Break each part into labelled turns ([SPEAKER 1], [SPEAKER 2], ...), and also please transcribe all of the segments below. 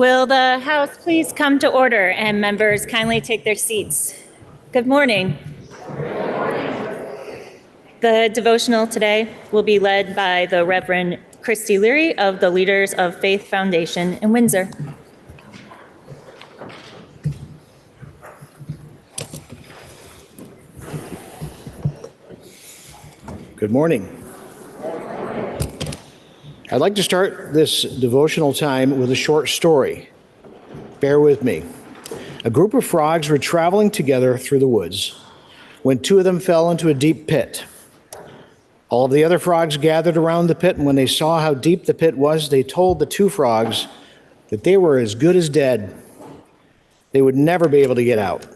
[SPEAKER 1] Will the House please come to order and members kindly take their seats? Good morning. The devotional today will be led by the Reverend Christy Leary of the Leaders of Faith Foundation in Windsor.
[SPEAKER 2] Good morning. I'd like to start this devotional time with a short story. Bear with me. A group of frogs were traveling together through the woods when two of them fell into a deep pit. All of the other frogs gathered around the pit, and when they saw how deep the pit was, they told the two frogs that they were as good as dead. They would never be able to get out.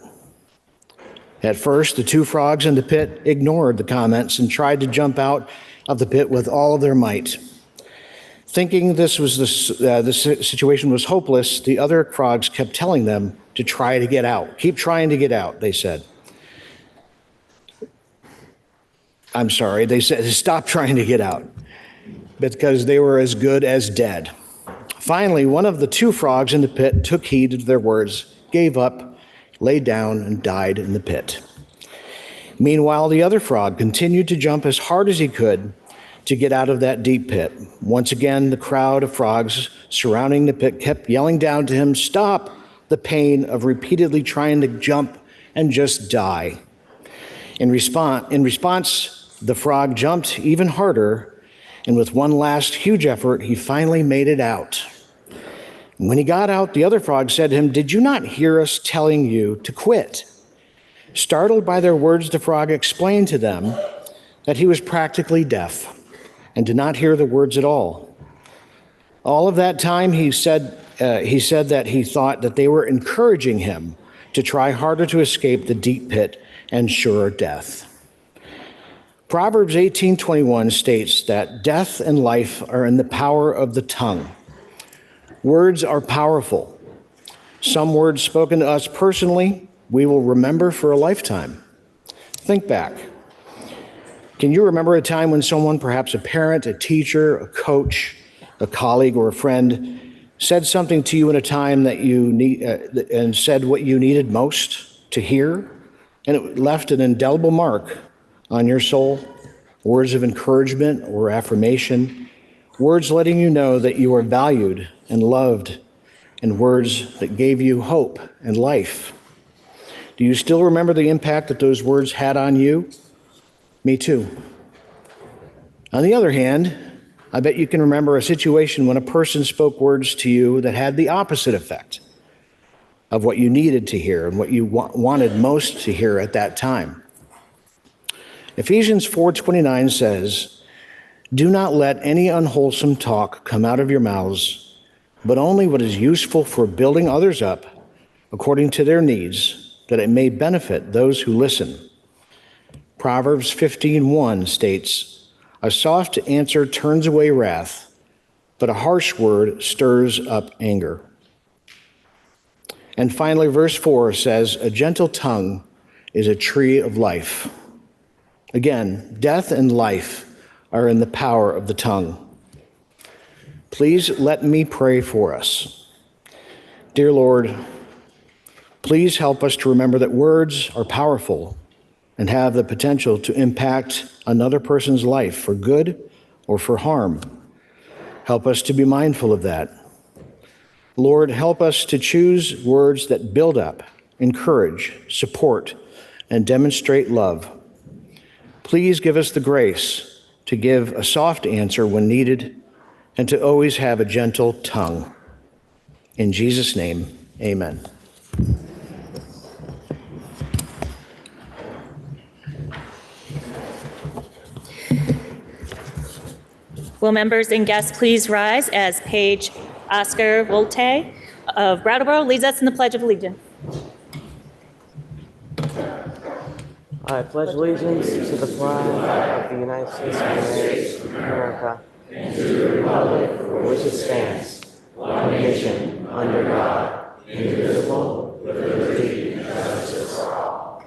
[SPEAKER 2] At first, the two frogs in the pit ignored the comments and tried to jump out of the pit with all of their might. Thinking the situation was hopeless, the other frogs kept telling them to try to get out. Keep trying to get out, they said. They said stop trying to get out because they were as good as dead. Finally, one of the two frogs in the pit took heed of their words, gave up, lay down, and died in the pit. Meanwhile, the other frog continued to jump as hard as he could to get out of that deep pit. Once again, the crowd of frogs surrounding the pit kept yelling down to him, "Stop the pain of repeatedly trying to jump and just die." In response, the frog jumped even harder, and with one last huge effort, he finally made it out. When he got out, the other frog said to him, "Did you not hear us telling you to quit?" Startled by their words, the frog explained to them that he was practically deaf and did not hear the words at all. All of that time, he said that he thought that they were encouraging him to try harder to escape the deep pit and sure death. Proverbs 18:21 states that death and life are in the power of the tongue. Words are powerful. Some words spoken to us personally, we will remember for a lifetime. Think back. Can you remember a time when someone, perhaps a parent, a teacher, a coach, a colleague, or a friend, said something to you in a time that and said what you needed most to hear, and it left an indelible mark on your soul? Words of encouragement or affirmation, words letting you know that you are valued and loved, and words that gave you hope and life. Do you still remember the impact that those words had on you? Me too. On the other hand, I bet you can remember a situation when a person spoke words to you that had the opposite effect of what you needed to hear and what you wanted most to hear at that time. Ephesians 4:29 says, "Do not let any unwholesome talk come out of your mouths, but only what is useful for building others up according to their needs, that it may benefit those who listen." Proverbs 15:1 states, "A soft answer turns away wrath, but a harsh word stirs up anger." And finally, verse 4 says, "A gentle tongue is a tree of life." Again, death and life are in the power of the tongue. Please let me pray for us. Dear Lord, please help us to remember that words are powerful and have the potential to impact another person's life for good or for harm. Help us to be mindful of that. Lord, help us to choose words that build up, encourage, support, and demonstrate love. Please give us the grace to give a soft answer when needed and to always have a gentle tongue. In Jesus' name, amen.
[SPEAKER 1] Will members and guests please rise as Page Oscar Volte of Brattleboro leads us in the Pledge of Allegiance.
[SPEAKER 3] I pledge allegiance to the flag of the United States of America and to the republic for which it stands, one nation, under God, indivisible, with liberty and justice for all.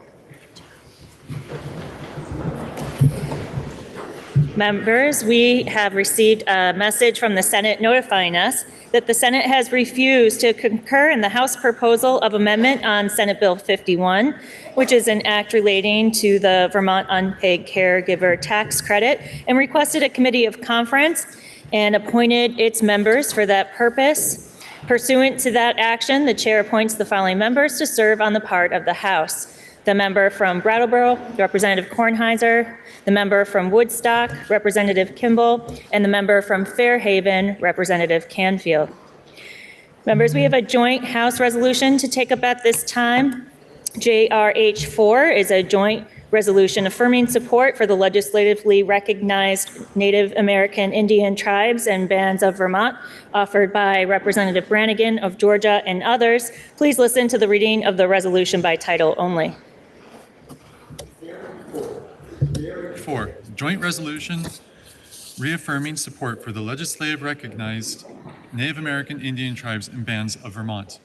[SPEAKER 1] Members, we have received a message from the Senate notifying us that the Senate has refused to concur in the House proposal of amendment on Senate Bill 51, which is an act relating to the Vermont Unpaid Caregiver Tax Credit, and requested a committee of conference and appointed its members for that purpose. Pursuant to that action, the chair appoints the following members to serve on the part of the House: the member from Brattleboro, Representative Kornheiser; the member from Woodstock, Representative Kimball; and the member from Fairhaven, Representative Canfield. Members, we have a joint House resolution to take up at this time. JRH 4 is a joint resolution affirming support for the legislatively recognized Native American Indian tribes and bands of Vermont, offered by Representative Brannigan of Georgia and others. Please listen to the reading of the resolution by title only.
[SPEAKER 4] 4, joint resolution reaffirming support for the legislative recognized Native American Indian tribes and bands of Vermont.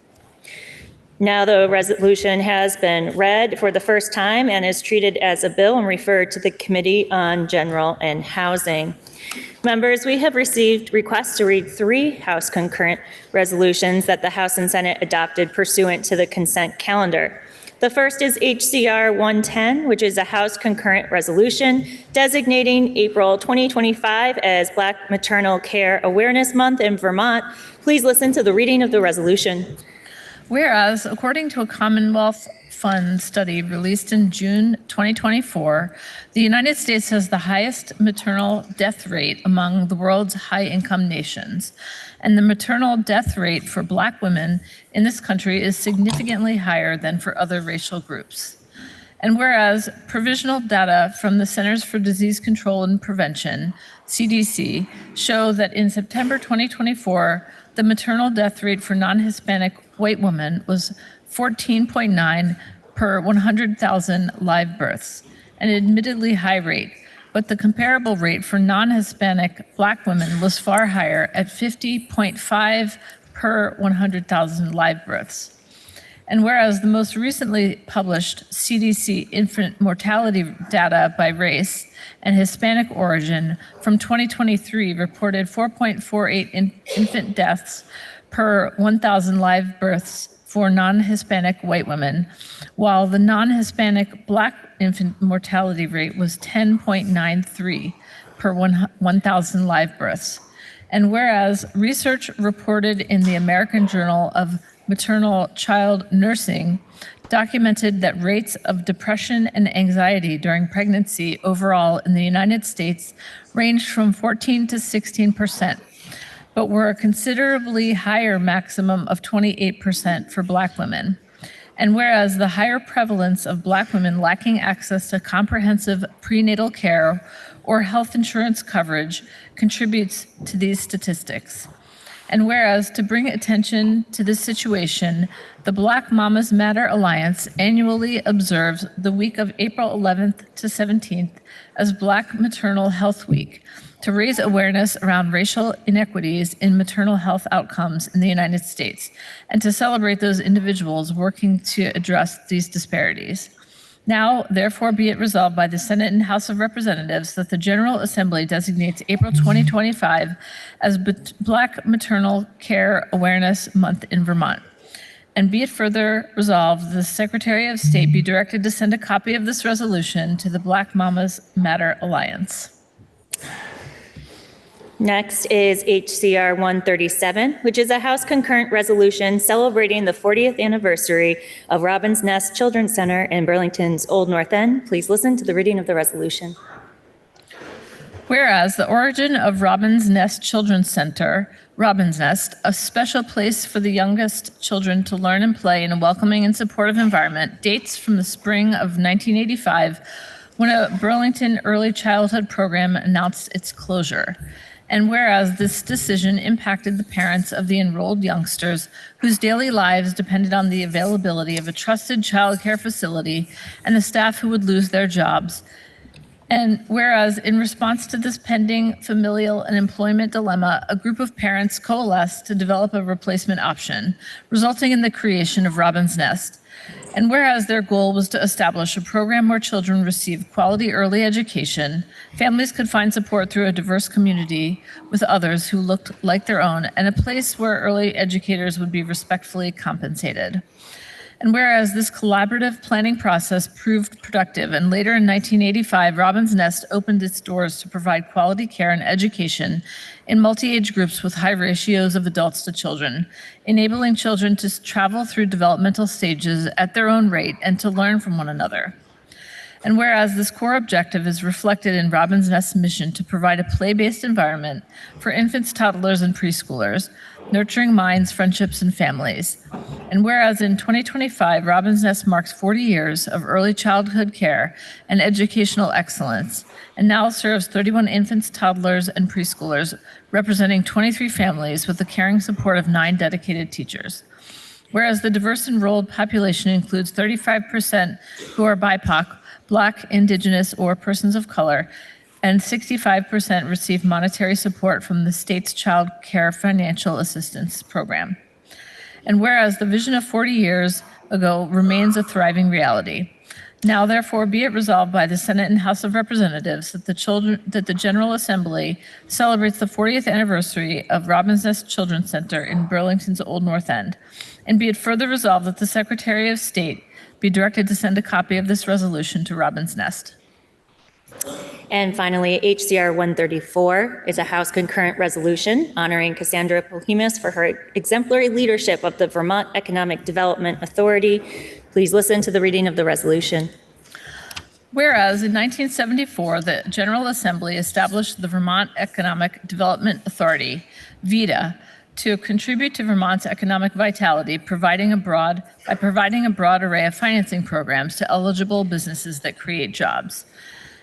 [SPEAKER 1] Now the resolution has been read for the first time and is treated as a bill and referred to the Committee on General and Housing. Members, we have received requests to read 3 House concurrent resolutions that the House and Senate adopted pursuant to the consent calendar. The first is HCR 110, which is a House concurrent resolution designating April 2025 as Black Maternal Care Awareness Month in Vermont. Please listen to the reading of the resolution.
[SPEAKER 5] Whereas, according to a Commonwealth Fund study released in June 2024, the United States has the highest maternal death rate among the world's high-income nations, and the maternal death rate for Black women in this country is significantly higher than for other racial groups. And whereas provisional data from the Centers for Disease Control and Prevention, CDC, show that in September 2024, the maternal death rate for non-Hispanic white women was 14.9 per 100,000 live births, an admittedly high rate, but the comparable rate for non-Hispanic Black women was far higher at 50.5 per 100,000 live births. And whereas the most recently published CDC infant mortality data by race and Hispanic origin from 2023 reported 4.48 infant deaths per 1,000 live births for non-Hispanic white women, while the non-Hispanic Black infant mortality rate was 10.93 per 1,000 live births. And whereas research reported in the American Journal of Maternal Child Nursing documented that rates of depression and anxiety during pregnancy overall in the United States ranged from 14 to 16%, but were a considerably higher maximum of 28% for Black women. And whereas the higher prevalence of Black women lacking access to comprehensive prenatal care or health insurance coverage contributes to these statistics. And whereas to bring attention to this situation, the Black Mamas Matter Alliance annually observes the week of April 11th to 17th as Black Maternal Health Week to raise awareness around racial inequities in maternal health outcomes in the United States and to celebrate those individuals working to address these disparities. Now, therefore, be it resolved by the Senate and House of Representatives that the General Assembly designates April 2025 as Black Maternal Care Awareness Month in Vermont. And be it further resolved, the Secretary of State be directed to send a copy of this resolution to the Black Mamas Matter Alliance.
[SPEAKER 1] Next is HCR 137, which is a House concurrent resolution celebrating the 40th anniversary of Robin's Nest Children's Center in Burlington's Old North End. Please listen to the reading of the resolution.
[SPEAKER 5] Whereas the origin of Robin's Nest Children's Center, Robin's Nest, a special place for the youngest children to learn and play in a welcoming and supportive environment, dates from the spring of 1985, when a Burlington early childhood program announced its closure. And whereas this decision impacted the parents of the enrolled youngsters whose daily lives depended on the availability of a trusted child care facility and the staff who would lose their jobs. And whereas in response to this pending familial and employment dilemma, a group of parents coalesced to develop a replacement option, resulting in the creation of Robin's Nest. And whereas their goal was to establish a program where children receive quality early education, families could find support through a diverse community with others who looked like their own, and a place where early educators would be respectfully compensated. And whereas this collaborative planning process proved productive, and later in 1985, Robin's Nest opened its doors to provide quality care and education in multi-age groups with high ratios of adults to children, enabling children to travel through developmental stages at their own rate and to learn from one another. And whereas this core objective is reflected in Robin's Nest's mission to provide a play-based environment for infants, toddlers, and preschoolers, nurturing minds, friendships, and families. And whereas in 2025, Robin's Nest marks 40 years of early childhood care and educational excellence, and now serves 31 infants, toddlers, and preschoolers, representing 23 families with the caring support of 9 dedicated teachers. Whereas the diverse enrolled population includes 35% who are BIPOC, Black, Indigenous, or persons of color, and 65% receive monetary support from the state's Child Care Financial Assistance Program. And whereas the vision of 40 years ago remains a thriving reality, now therefore be it resolved by the Senate and House of Representatives that the General Assembly celebrates the 40th anniversary of Robin's Nest Children's Center in Burlington's Old North End, and be it further resolved that the Secretary of State be directed to send a copy of this resolution to Robin's Nest.
[SPEAKER 1] And finally, HCR 134 is a House concurrent resolution honoring Cassandra Polhemus for her exemplary leadership of the Vermont Economic Development Authority. Please listen to the reading of the resolution.
[SPEAKER 5] Whereas in 1974, the General Assembly established the Vermont Economic Development Authority, VEDA, to contribute to Vermont's economic vitality, providing a broad array of financing programs to eligible businesses that create jobs.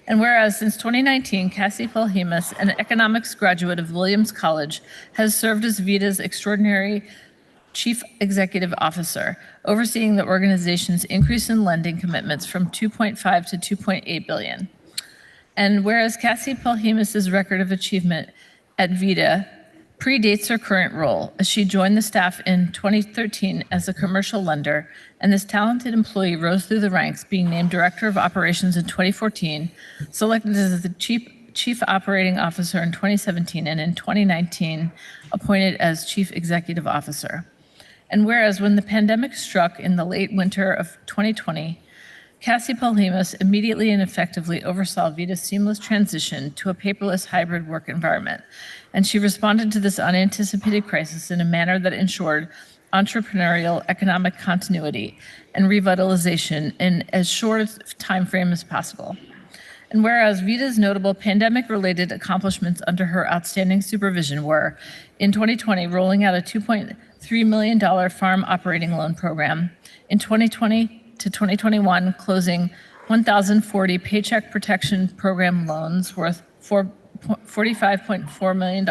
[SPEAKER 5] And whereas since 2019, Cassie Polhemus, an economics graduate of Williams College, has served as VEDA's extraordinary Chief Executive Officer, overseeing the organization's increase in lending commitments from $2.5 to $2.8 billion. And whereas Cassie Polhemus's record of achievement at VEDA predates her current role, as she joined the staff in 2013 as a commercial lender, and this talented employee rose through the ranks, being named Director of Operations in 2014, selected as the Chief Operating Officer in 2017, and in 2019, appointed as Chief Executive Officer. And whereas when the pandemic struck in the late winter of 2020, Cassie Polhemus immediately and effectively oversaw VEDA's seamless transition to a paperless hybrid work environment, and she responded to this unanticipated crisis in a manner that ensured entrepreneurial economic continuity and revitalization in as short a time frame as possible. And whereas VEDA's notable pandemic-related accomplishments under her outstanding supervision were, in 2020, rolling out a $2.3 million farm operating loan program, in 2020 to 2021, closing 1,040 Paycheck Protection Program loans worth $45.4 million.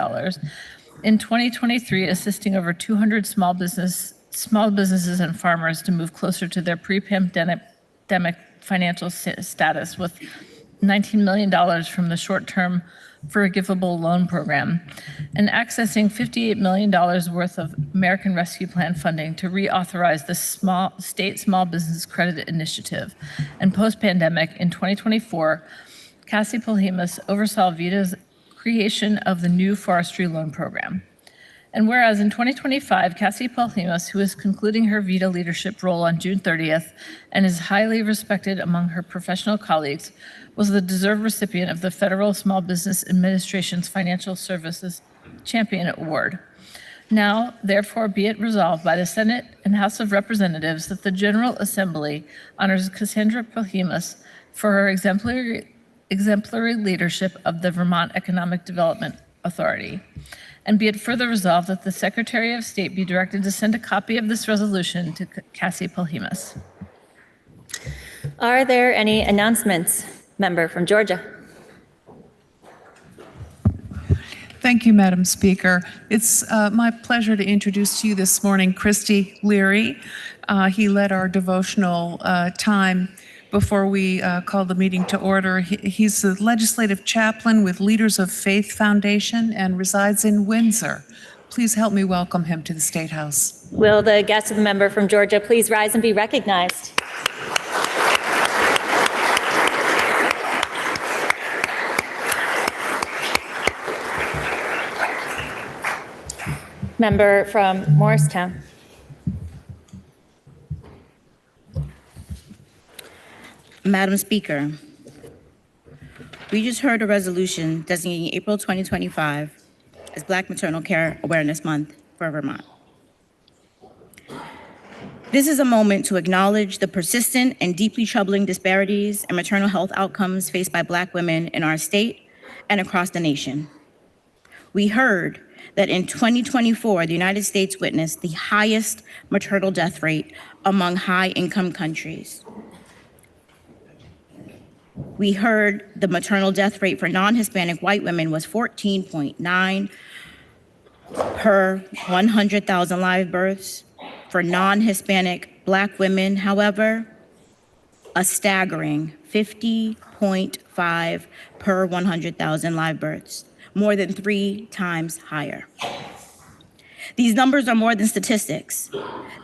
[SPEAKER 5] In 2023, assisting over 200 small businesses and farmers to move closer to their pre-pandemic financial status with $19 million from the short-term forgivable loan program, and accessing $58 million worth of American Rescue Plan funding to reauthorize the state small business credit initiative. And post-pandemic, in 2024, Cassie Polhemus oversaw VEDA's creation of the new forestry loan program. And whereas in 2025, Cassie Polhemus, who is concluding her VEDA leadership role on June 30th and is highly respected among her professional colleagues, was the deserved recipient of the Federal Small Business Administration's Financial Services Champion Award. Now, therefore, be it resolved by the Senate and House of Representatives that the General Assembly honors Cassandra Polhemus for her exemplary leadership of the Vermont Economic Development Authority. And be it further resolved that the Secretary of State be directed to send a copy of this resolution to Cassie Polhemus.
[SPEAKER 1] Are there any announcements? Member from Georgia.
[SPEAKER 6] Thank you, Madam Speaker. It's my pleasure to introduce to you this morning Christy Leary. He led our devotional time before we call the meeting to order. He's the legislative chaplain with Leaders of Faith Foundation and resides in Windsor. Please help me welcome him to the State House.
[SPEAKER 1] Will the guest of the member from Georgia please rise and be recognized? Member from Morristown.
[SPEAKER 7] Madam Speaker, we just heard a resolution designating April 2025 as Black Maternal Care Awareness Month for Vermont. This is a moment to acknowledge the persistent and deeply troubling disparities in maternal health outcomes faced by Black women in our state and across the nation. We heard that in 2024, the United States witnessed the highest maternal death rate among high-income countries. We heard the maternal death rate for non-Hispanic white women was 14.9 per 100,000 live births. For non-Hispanic Black women, however, a staggering 50.5 per 100,000 live births, more than 3 times higher. These numbers are more than statistics.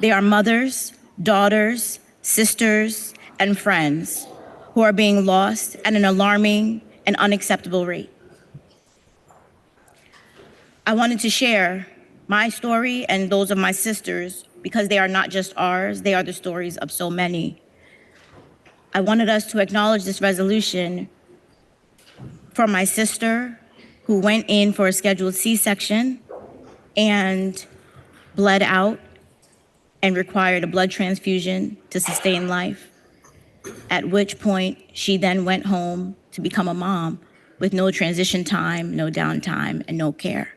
[SPEAKER 7] They are mothers, daughters, sisters, and friends who are being lost at an alarming and unacceptable rate. I wanted to share my story and those of my sisters because they are not just ours, they are the stories of so many. I wanted us to acknowledge this resolution for my sister who went in for a scheduled C-section and bled out and required a blood transfusion to sustain life, at which point she then went home to become a mom with no transition time, no downtime, and no care.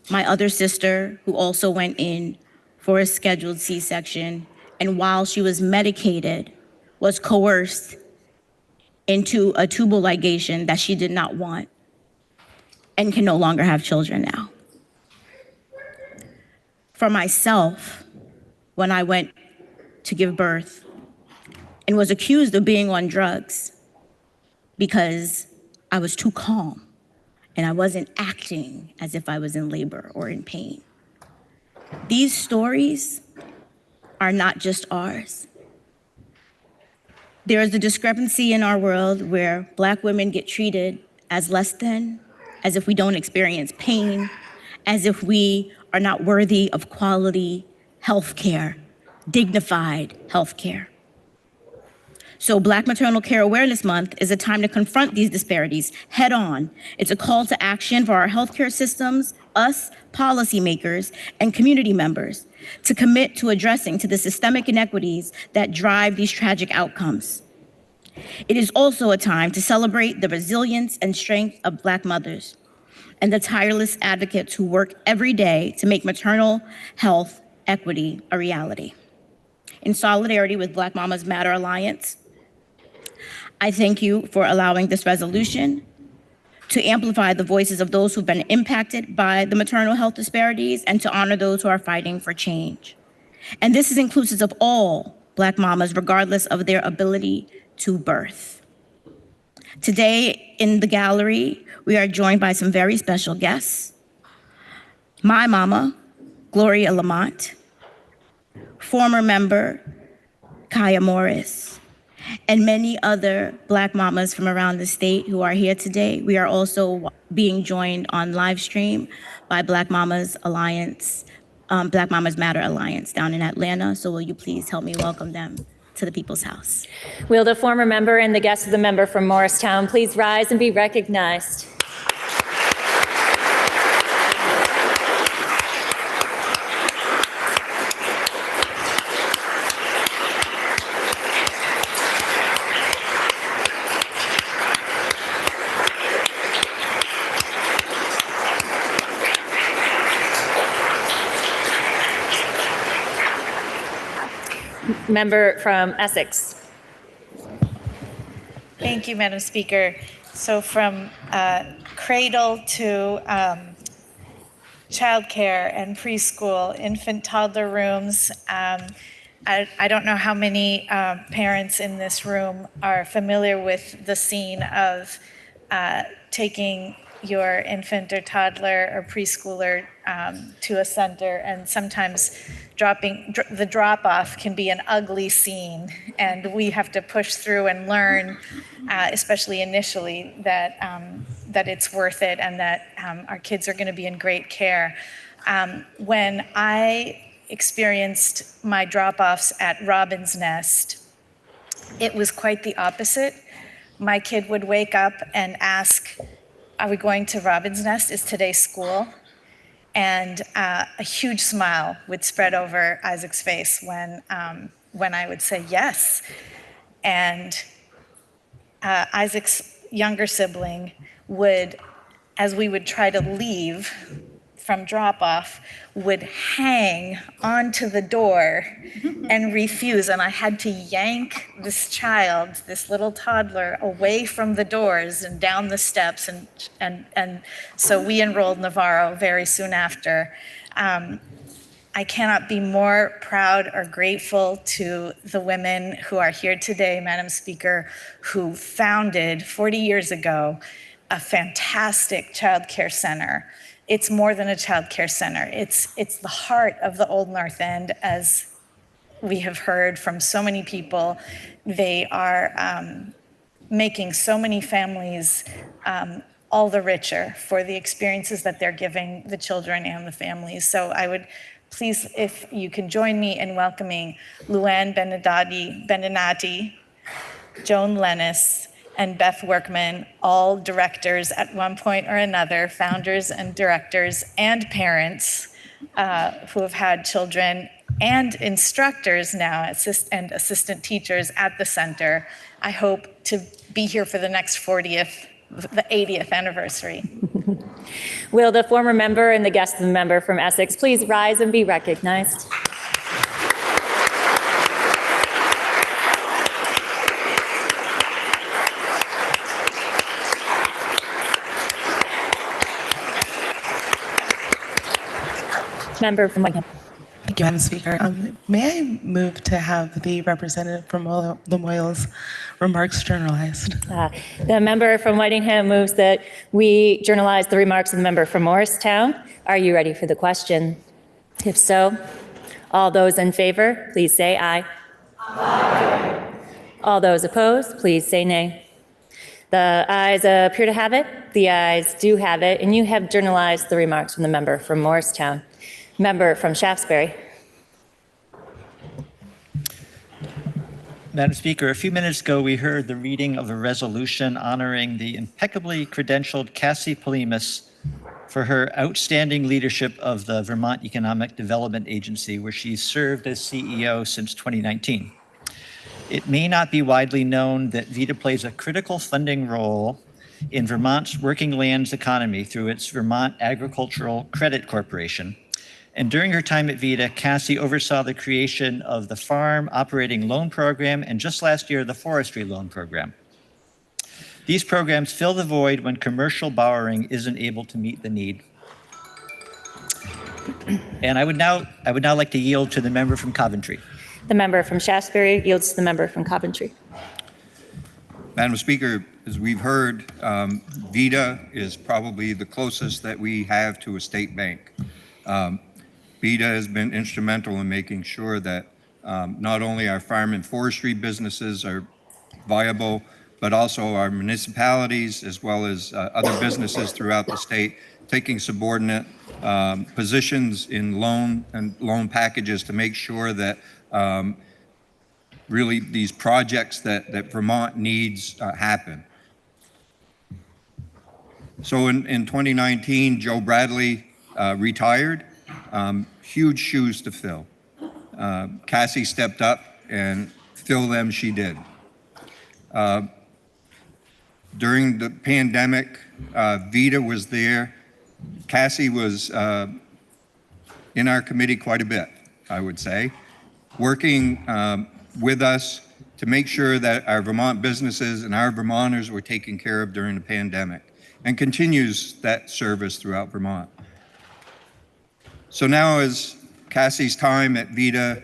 [SPEAKER 7] My other sister, who also went in for a scheduled C-section, and while she was medicated, was coerced into a tubal ligation that she did not want and can no longer have children now. For myself, when I went to give birth and was accused of being on drugs because I was too calm and I wasn't acting as if I was in labor or in pain. These stories are not just ours. There is a discrepancy in our world where Black women get treated as less than, as if we don't experience pain, as if we are not worthy of quality health care, dignified health care. So Black Maternal Care Awareness Month is a time to confront these disparities head on. It's a call to action for our healthcare systems, us, policymakers, and community members to commit to addressing to the systemic inequities that drive these tragic outcomes. It is also a time to celebrate the resilience and strength of Black mothers and the tireless advocates who work every day to make maternal health equity a reality. In solidarity with Black Mamas Matter Alliance, I thank you for allowing this resolution to amplify the voices of those who've been impacted by the maternal health disparities and to honor those who are fighting for change. And this is inclusive of all Black mamas, regardless of their ability to birth. Today in the gallery, we are joined by some very special guests. My mama, Gloria Lamont, former member, Kaya Morris, and many other Black mamas from around the state who are here today. We are also being joined on live stream by Black Mamas Alliance, Black Mamas Matter Alliance down in Atlanta. So will you please help me welcome them to the People's House?
[SPEAKER 1] Will the former member and the guest of the member from Morristown please rise and be recognized? Member from Essex.
[SPEAKER 8] Thank you, Madam Speaker. So from cradle to childcare and preschool, infant toddler rooms, I don't know how many parents in this room are familiar with the scene of taking your infant or toddler or preschooler to a center, and sometimes the drop-off can be an ugly scene, and we have to push through and learn, especially initially, that it's worth it and that our kids are going to be in great care. When I experienced my drop-offs at Robin's Nest, it was quite the opposite. My kid would wake up and ask, "Are we going to Robin's Nest? Is today school?" And a huge smile would spread over Isaac's face when I would say yes. And Isaac's younger sibling would, as we would try to leave from drop-off, would hang onto the door and refuse. And I had to yank this child, this little toddler, away from the doors and down the steps. And so we enrolled Navarro very soon after. I cannot be more proud or grateful to the women who are here today, Madam Speaker, who founded 40 years ago a fantastic child care center. It's more than a child care center. It's the heart of the Old North End, as we have heard from so many people. They are making so many families all the richer for the experiences that they're giving the children and the families. So I would please, if you can join me in welcoming Luann Beninati, Joan Lennis, and Beth Workman, all directors at one point or another, founders and directors and parents who have had children, and instructors now, and assistant teachers at the center. I hope to be here for the next 80th anniversary.
[SPEAKER 1] Will the former member and the guest member from Essex please rise and be recognized? Member from Whiteham.
[SPEAKER 9] Thank you, Madam Speaker. May I move to have the representative from Lamoille's remarks journalized?
[SPEAKER 1] The member from Whitingham moves that we journalize the remarks of the member from Morristown. Are you ready for the question? If so, all those in favor, please say aye. Aye. All those opposed, please say nay. The ayes appear to have it. The ayes do have it, and you have journalized the remarks from the member from Morristown. Member from Shaftesbury.
[SPEAKER 10] Madam Speaker, a few minutes ago, we heard the reading of a resolution honoring the impeccably credentialed Cassie Polimas for her outstanding leadership of the Vermont Economic Development Agency, where she served as CEO since 2019. It may not be widely known that VITA plays a critical funding role in Vermont's working lands economy through its Vermont Agricultural Credit Corporation. And during her time at VITA, Cassie oversaw the creation of the Farm Operating Loan Program and just last year, the Forestry Loan Program. These programs fill the void when commercial borrowing isn't able to meet the need. And I would now like to yield to the member from Coventry.
[SPEAKER 1] The member from Shaftesbury yields to the member from Coventry.
[SPEAKER 11] Madam Speaker, as we've heard, VITA is probably the closest that we have to a state bank. VITA has been instrumental in making sure that not only our farm and forestry businesses are viable, but also our municipalities, as well as other businesses throughout the state, taking subordinate positions in loan packages to make sure that really these projects that Vermont needs happen. So in 2019, Joe Bradley retired. Huge shoes to fill. Cassie stepped up and fill them she did. During the pandemic, VITA was there. Cassie was in our committee quite a bit, I would say, working with us to make sure that our Vermont businesses and our Vermonters were taken care of during the pandemic, and continues that service throughout Vermont. So now, as Cassie's time at VITA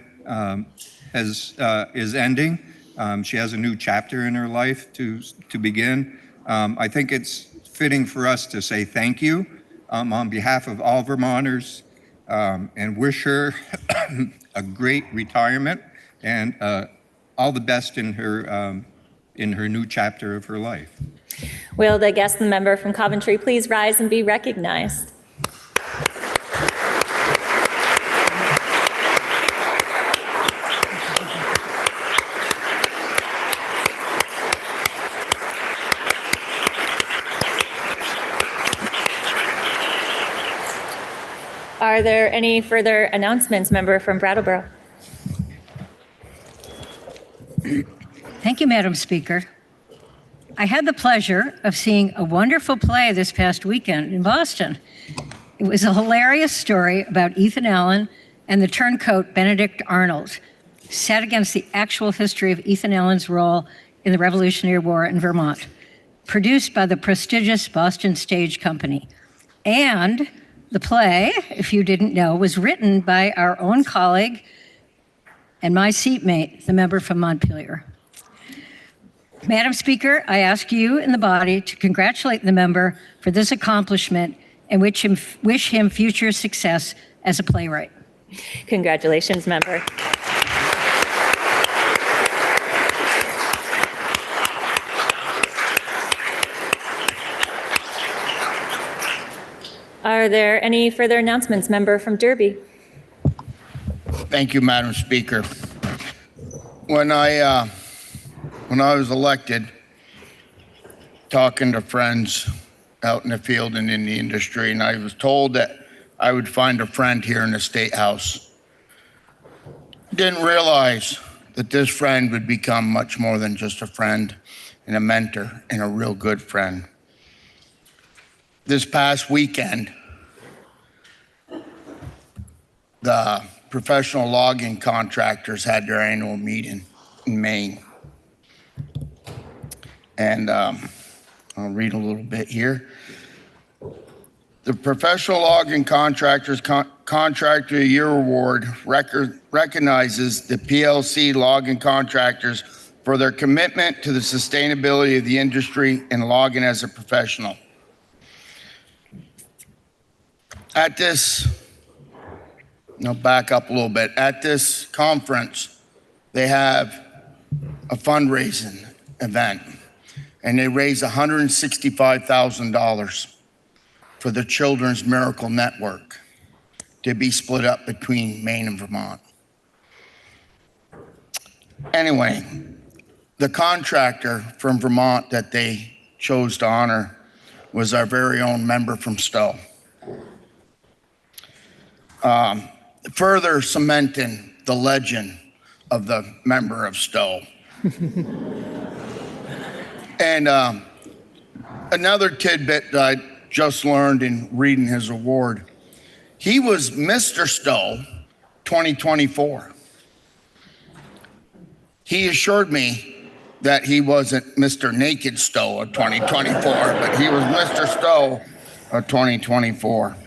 [SPEAKER 11] is ending. She has a new chapter in her life to begin. I think it's fitting for us to say thank you on behalf of all Vermonters and wish her a great retirement and all the best in her new chapter of her life.
[SPEAKER 1] Will the guest member from Coventry please rise and be recognized? Are there any further announcements, member from Brattleboro?
[SPEAKER 12] Thank you, Madam Speaker. I had the pleasure of seeing a wonderful play this past weekend in Boston. It was a hilarious story about Ethan Allen and the turncoat Benedict Arnold, set against the actual history of Ethan Allen's role in the Revolutionary War in Vermont, produced by the prestigious Boston Stage Company. And the play, if you didn't know, was written by our own colleague and my seatmate, the member from Montpelier. Madam Speaker, I ask you and the body to congratulate the member for this accomplishment and wish him future success as a playwright.
[SPEAKER 1] Congratulations, member. Are there any further announcements, member from Derby?
[SPEAKER 13] Thank you, Madam Speaker. When I was elected, talking to friends out in the field and in the industry, and I was told that I would find a friend here in the State House. Didn't realize that this friend would become much more than just a friend and a mentor and a real good friend. This past weekend, the professional logging contractors had their annual meeting in Maine. And I'll read a little bit here. The Professional Logging Contractors Contractor of the Year Award recognizes the PLC logging contractors for their commitment to the sustainability of the industry and logging as a professional. At this, I'll back up a little bit. At this conference, they have a fundraising event, and they raise $165,000 for the Children's Miracle Network to be split up between Maine and Vermont. Anyway, the contractor from Vermont that they chose to honor was our very own member from Stowe. Further cementing the legend of the member of Stowe. And another tidbit that I just learned in reading his award, he was Mr. Stowe 2024. He assured me that he wasn't Mr. Naked Stowe of 2024, but he was Mr. Stowe of 2024.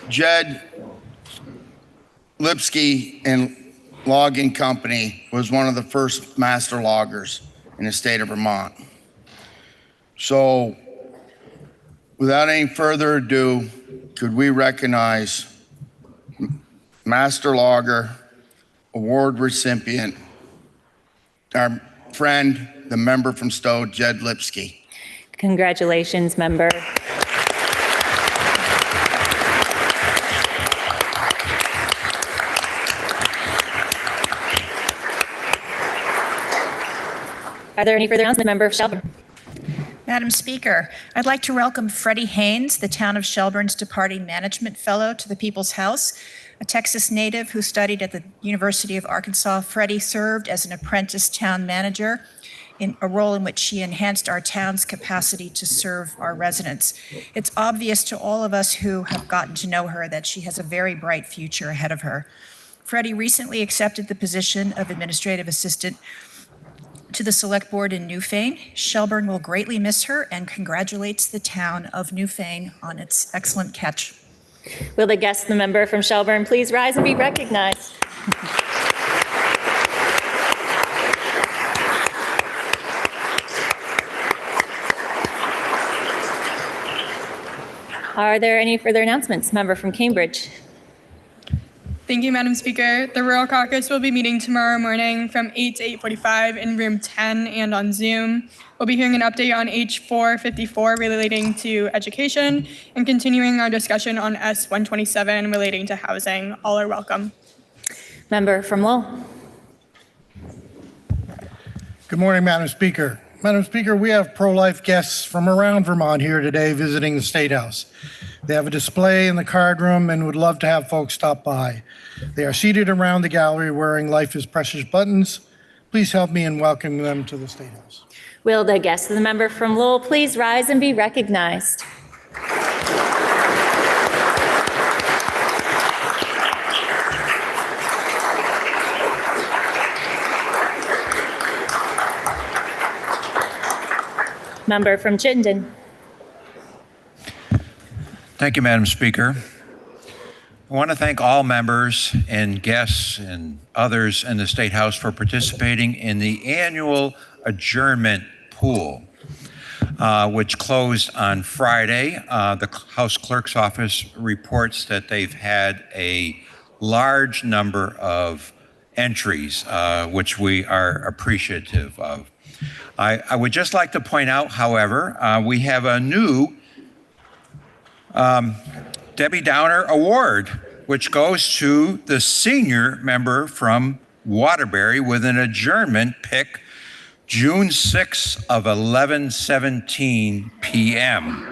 [SPEAKER 13] Jed Lipsky and Logging Company was one of the first master loggers in the state of Vermont. So without any further ado, could we recognize Master Logger Award recipient, our friend, the member from Stowe, Jed Lipsky.
[SPEAKER 1] Congratulations, member. Are there any further announcements, member of Shelburne?
[SPEAKER 14] Madam Speaker, I'd like to welcome Freddie Haynes, the town of Shelburne's departing management fellow, to the People's House. A Texas native who studied at the University of Arkansas, Freddie served as an apprentice town manager, in a role in which she enhanced our town's capacity to serve our residents. It's obvious to all of us who have gotten to know her that she has a very bright future ahead of her. Freddie recently accepted the position of administrative assistant to the Select Board in Newfane. Shelburne will greatly miss her and congratulates the town of Newfane on its excellent catch.
[SPEAKER 1] Will the guest, the member from Shelburne, please rise and be recognized? Are there any further announcements? Member from Cambridge.
[SPEAKER 15] Thank you, Madam Speaker. The Rural Caucus will be meeting tomorrow morning from 8 to 8:45 in room 10 and on Zoom. We'll be hearing an update on H454 relating to education and continuing our discussion on S127 relating to housing. All are welcome.
[SPEAKER 1] Member from Lowell.
[SPEAKER 16] Good morning, Madam Speaker. Madam Speaker, we have pro-life guests from around Vermont here today visiting the State House. They have a display in the card room and would love to have folks stop by. They are seated around the gallery wearing Life is Precious buttons. Please help me in welcoming them to the State House.
[SPEAKER 1] Will the guest, the member from Lowell, please rise and be recognized? Member from Chittenden.
[SPEAKER 17] Thank you, Madam Speaker. I want to thank all members and guests and others in the State House for participating in the annual adjournment pool, which closed on Friday. The House Clerk's Office reports that they've had a large number of entries, which we are appreciative of. I would just like to point out, however, we have a new Debbie Downer Award, which goes to the senior member from Waterbury with an adjournment pick June 6th of 11:17 p.m.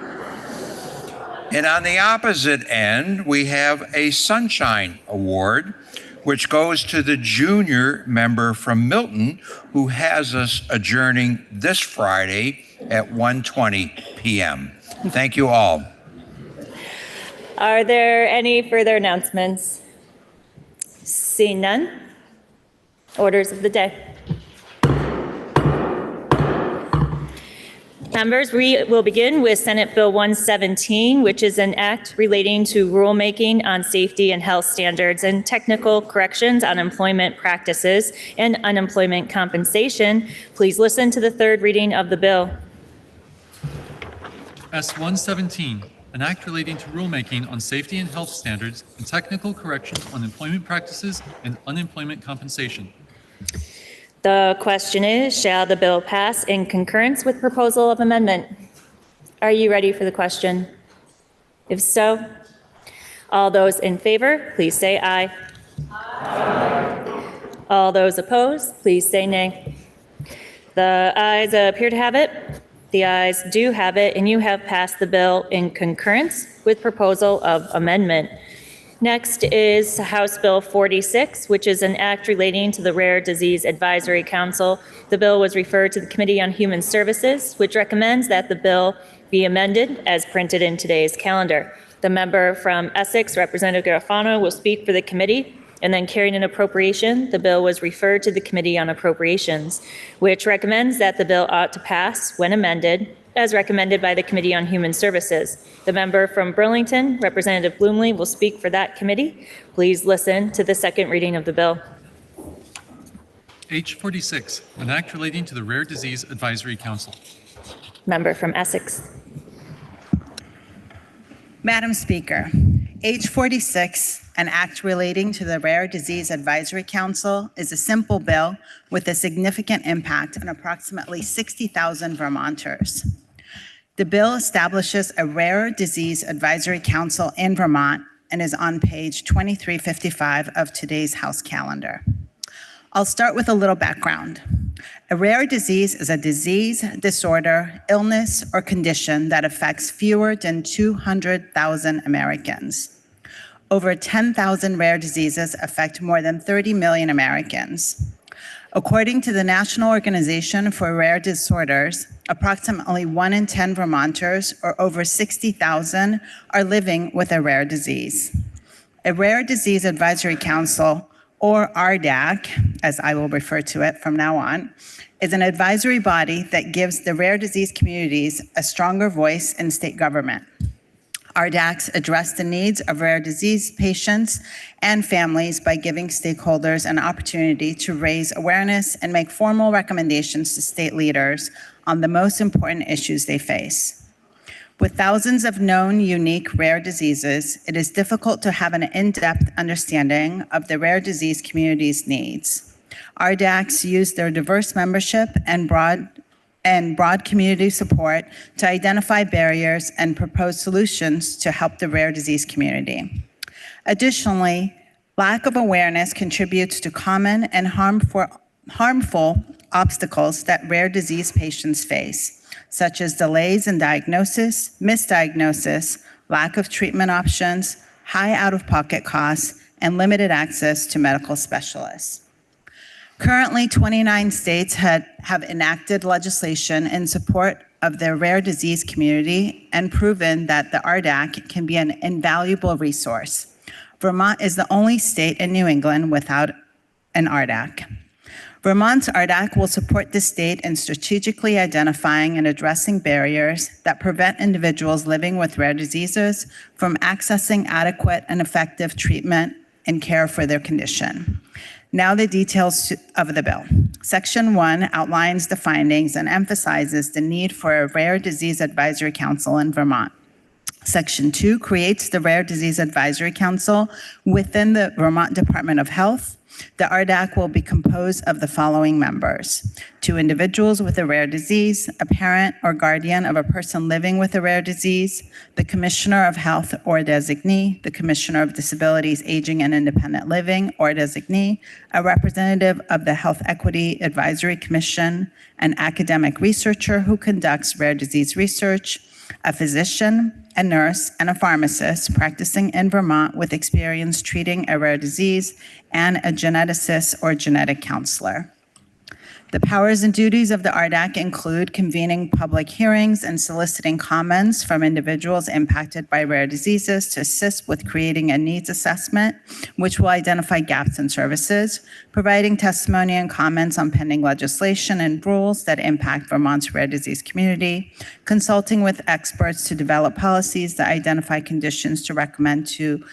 [SPEAKER 17] And on the opposite end, we have a Sunshine Award, which goes to the junior member from Milton, who has us adjourning this Friday at 1:20 p.m. Thank you all.
[SPEAKER 1] Are there any further announcements? Seeing none. Orders of the day. Members, we will begin with Senate Bill 117, which is an act relating to rulemaking on safety and health standards and technical corrections on employment practices and unemployment compensation. Please listen to the third reading of the bill.
[SPEAKER 4] S117, an act relating to rulemaking on safety and health standards and technical corrections on employment practices and unemployment compensation.
[SPEAKER 1] The question is, shall the bill pass in concurrence with proposal of amendment? Are you ready for the question? If so, all those in favor, please say aye. Aye. All those opposed, please say nay. The ayes appear to have it. The ayes do have it, and you have passed the bill in concurrence with proposal of amendment. Next is House Bill 46, which is an act relating to the Rare Disease Advisory Council. The bill was referred to the Committee on Human Services, which recommends that the bill be amended as printed in today's calendar. The member from Essex, Representative Garofano, will speak for the committee, and then carrying an appropriation, the bill was referred to the Committee on Appropriations, which recommends that the bill ought to pass when amended, as recommended by the Committee on Human Services. The member from Burlington, Representative Bloomley, will speak for that committee. Please listen to the second reading of the bill.
[SPEAKER 4] H46, an act relating to the Rare Disease Advisory Council.
[SPEAKER 1] Member from Essex.
[SPEAKER 18] Madam Speaker, H46, an act relating to the Rare Disease Advisory Council, is a simple bill with a significant impact on approximately 60,000 Vermonters. The bill establishes a Rare Disease Advisory Council in Vermont and is on page 2355 of today's House calendar. I'll start with a little background. A rare disease is a disease, disorder, illness, or condition that affects fewer than 200,000 Americans. Over 10,000 rare diseases affect more than 30 million Americans. According to the National Organization for Rare Disorders, approximately 1 in 10 Vermonters, or over 60,000, are living with a rare disease. A Rare Disease Advisory Council, or RDAC, as I will refer to it from now on, is an advisory body that gives the rare disease communities a stronger voice in state government. RDACs address the needs of rare disease patients and families by giving stakeholders an opportunity to raise awareness and make formal recommendations to state leaders on the most important issues they face. With thousands of known unique rare diseases, it is difficult to have an in-depth understanding of the rare disease community's needs. RDACs use their diverse membership and broad community support to identify barriers and propose solutions to help the rare disease community. Additionally, lack of awareness contributes to common and harmful obstacles that rare disease patients face, such as delays in diagnosis, misdiagnosis, lack of treatment options, high out-of-pocket costs, and limited access to medical specialists. Currently, 29 states have enacted legislation in support of the rare disease community and proven that the RDAC can be an invaluable resource. Vermont is the only state in New England without an RDAC. Vermont's RDAC will support the state in strategically identifying and addressing barriers that prevent individuals living with rare diseases from accessing adequate and effective treatment and care for their condition. Now the details of the bill. Section 1 outlines the findings and emphasizes the need for a Rare Disease Advisory Council in Vermont. Section 2 creates the Rare Disease Advisory Council within the Vermont Department of Health. The RDAC will be composed of the following members: 2 individuals with a rare disease, a parent or guardian of a person living with a rare disease, the Commissioner of Health or designee, the Commissioner of Disabilities, Aging and Independent Living or designee, a representative of the Health Equity Advisory Commission, an academic researcher who conducts rare disease research, a physician, a nurse, and a pharmacist practicing in Vermont with experience treating a rare disease, and a geneticist or genetic counselor. The powers and duties of the RDAC include convening public hearings and soliciting comments from individuals impacted by rare diseases to assist with creating a needs assessment, which will identify gaps in services, providing testimony and comments on pending legislation and rules that impact Vermont's rare disease community, consulting with experts to develop policies that identify conditions to recommend to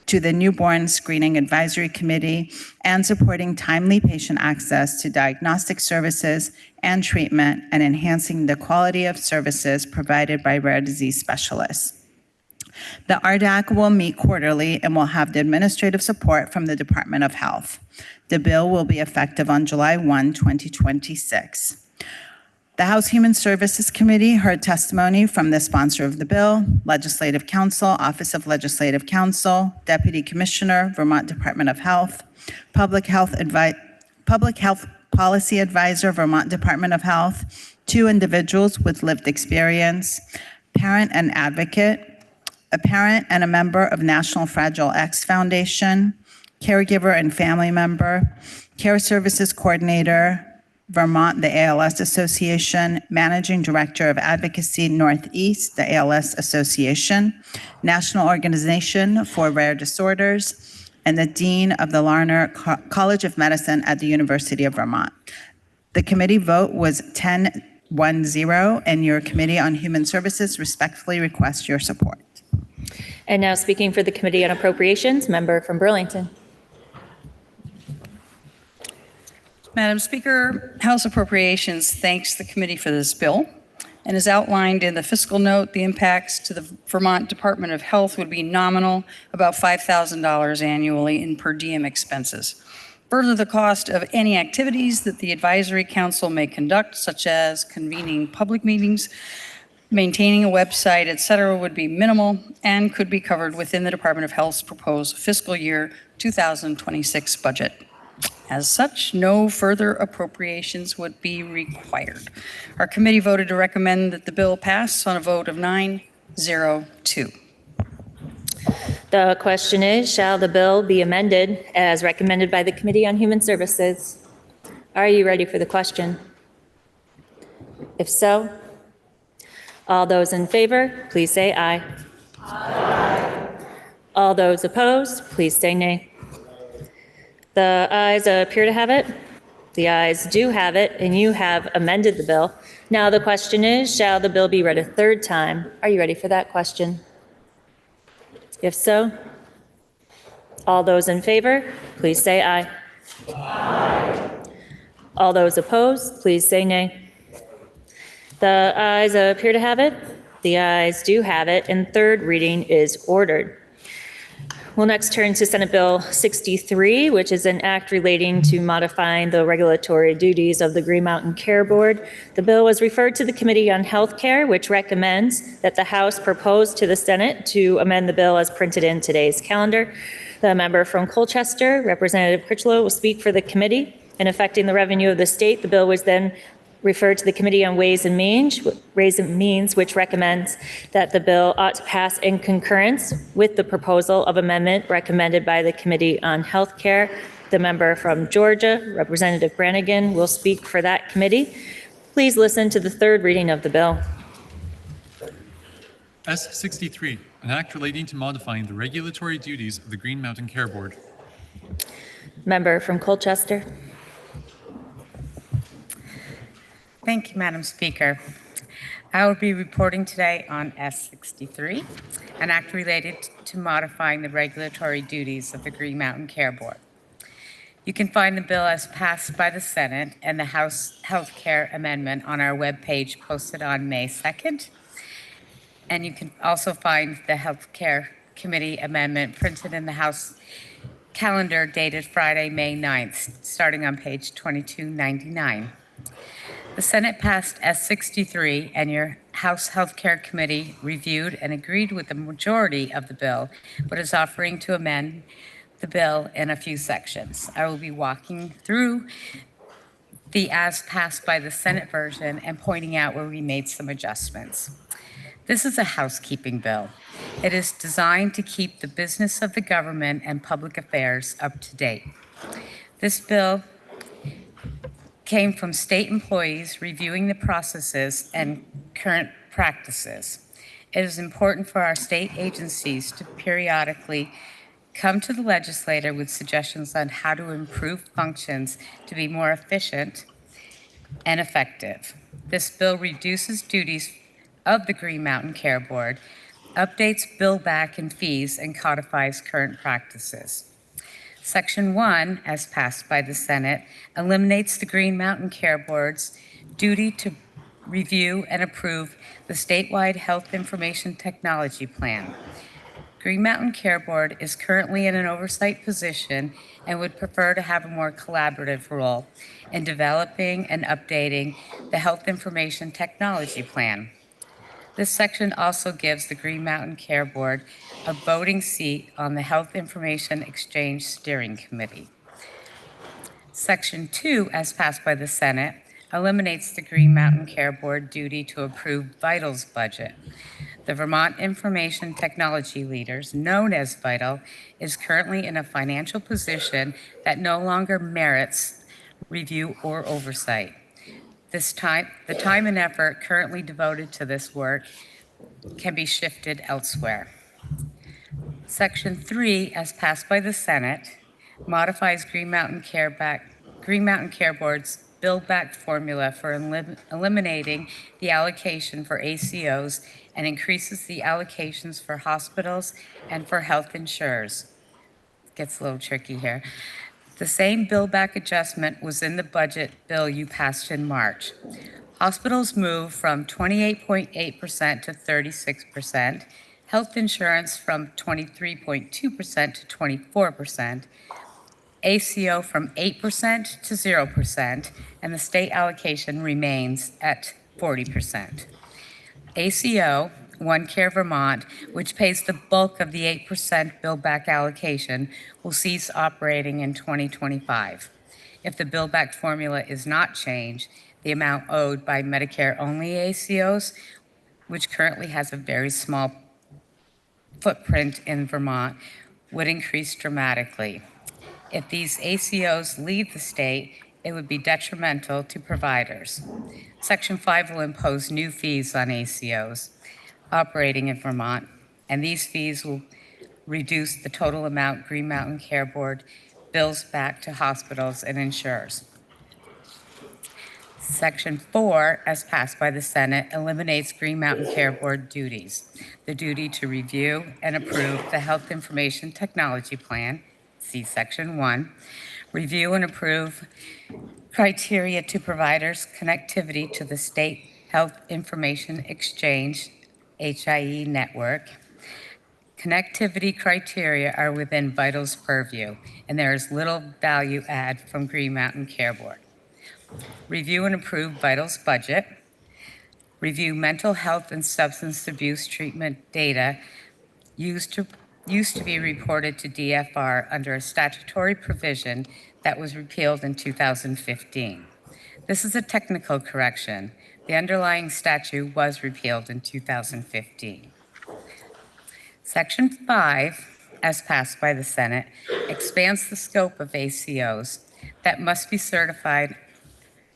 [SPEAKER 18] the Newborn Screening Advisory Committee, and supporting timely patient access to diagnostic services and treatment, and enhancing the quality of services provided by rare disease specialists. The RDAC will meet quarterly and will have the administrative support from the Department of Health. The bill will be effective on July 1, 2026. The House Human Services Committee heard testimony from the sponsor of the bill, Legislative Counsel, Office of Legislative Counsel, Deputy Commissioner, Vermont Department of Health, Public Health Policy Advisor, Vermont Department of Health, 2 individuals with lived experience, parent and advocate, a parent and a member of National Fragile X Foundation, caregiver and family member, care services coordinator, Vermont, the ALS Association, Managing Director of Advocacy Northeast, the ALS Association, National Organization for Rare Disorders, and the Dean of the Larner College of Medicine at the University of Vermont. The committee vote was 10-1-0, and your Committee on Human Services respectfully requests your support.
[SPEAKER 1] And now speaking for the Committee on Appropriations, member from Burlington.
[SPEAKER 19] Madam Speaker, House Appropriations thanks the committee for this bill, and as outlined in the fiscal note, the impacts to the Vermont Department of Health would be nominal, about $5,000 annually in per diem expenses. Further, the cost of any activities that the Advisory Council may conduct, such as convening public meetings, maintaining a website, et cetera, would be minimal and could be covered within the Department of Health's proposed fiscal year 2026 budget. As such, no further appropriations would be required. Our committee voted to recommend that the bill pass on a vote of 9-0-2.
[SPEAKER 1] The question is, shall the bill be amended as recommended by the Committee on Human Services? Are you ready for the question? If so, all those in favor, please say aye. Aye. All those opposed, please say nay. The ayes appear to have it. The ayes do have it, and you have amended the bill. Now the question is, shall the bill be read a third time? Are you ready for that question? If so, all those in favor, please say aye. Aye. All those opposed, please say nay. The ayes appear to have it. The ayes do have it, and third reading is ordered. We'll next turn to Senate Bill 63, which is an act relating to modifying the regulatory duties of the Green Mountain Care Board. The bill was referred to the Committee on Health Care, which recommends that the House propose to the Senate to amend the bill as printed in today's calendar. The member from Colchester, Representative Critchlow, will speak for the committee. In affecting the revenue of the state, the bill was then referred to the Committee on Ways and Means, which recommends that the bill ought to pass in concurrence with the proposal of amendment recommended by the Committee on Health Care. The member from Georgia, Representative Brannigan, will speak for that committee. Please listen to the third reading of the bill.
[SPEAKER 4] S63, an act relating to modifying the regulatory duties of the Green Mountain Care Board.
[SPEAKER 1] Member from Colchester.
[SPEAKER 20] Thank you, Madam Speaker. I will be reporting today on S63, an act related to modifying the regulatory duties of the Green Mountain Care Board. You can find the bill as passed by the Senate and the House Health Care Amendment on our webpage posted on May 2nd. And you can also find the Health Care Committee Amendment printed in the House calendar dated Friday, May 9th, starting on page 2299. The Senate passed S63, and your House Health Care Committee reviewed and agreed with the majority of the bill, but is offering to amend the bill in a few sections. I will be walking through the as passed by the Senate version and pointing out where we made some adjustments. This is a housekeeping bill. It is designed to keep the business of the government and public affairs up to date. This bill came from state employees reviewing the processes and current practices. It is important for our state agencies to periodically come to the legislator with suggestions on how to improve functions to be more efficient and effective. This bill reduces duties of the Green Mountain Care Board, updates bill back and fees, and codifies current practices. Section 1, as passed by the Senate, eliminates the Green Mountain Care Board's duty to review and approve the statewide Health Information Technology Plan. Green Mountain Care Board is currently in an oversight position and would prefer to have a more collaborative role in developing and updating the Health Information Technology Plan. This section also gives the Green Mountain Care Board a voting seat on the Health Information Exchange Steering Committee. Section 2, as passed by the Senate, eliminates the Green Mountain Care Board duty to approve VITAL's budget. The Vermont Information Technology Leaders, known as VITAL, is currently in a financial position that no longer merits review or oversight. The time and effort currently devoted to this work can be shifted elsewhere. Section 3, as passed by the Senate, modifies Green Mountain Care Board's build-back formula for eliminating the allocation for ACOs and increases the allocations for hospitals and for health insurers. It gets a little tricky here. The same build-back adjustment was in the budget bill you passed in March. Hospitals moved from 28.8% to 36%, health insurance from 23.2% to 24%, ACO from 8% to 0%, and the state allocation remains at 40%. ACO, OneCare Vermont, which pays the bulk of the 8% build-back allocation, will cease operating in 2025. If the build-back formula is not changed, the amount owed by Medicare-only ACOs, which currently has a very small footprint in Vermont, would increase dramatically. If these ACOs leave the state, it would be detrimental to providers. Section 5 will impose new fees on ACOs operating in Vermont, and these fees will reduce the total amount Green Mountain Care Board bills back to hospitals and insurers. Section 4, as passed by the Senate, eliminates Green Mountain Care Board duties. The duty to review and approve the Health Information Technology Plan, see Section 1, review and approve criteria to providers' connectivity to the State Health Information Exchange, HIE network. Connectivity criteria are within Vital's purview, and there is little value add from Green Mountain Care Board. Review and approve Vital's budget. Review mental health and substance abuse treatment data used to be reported to DFR under a statutory provision that was repealed in 2015. This is a technical correction. The underlying statute was repealed in 2015. Section 5, as passed by the Senate, expands the scope of ACOs that must be certified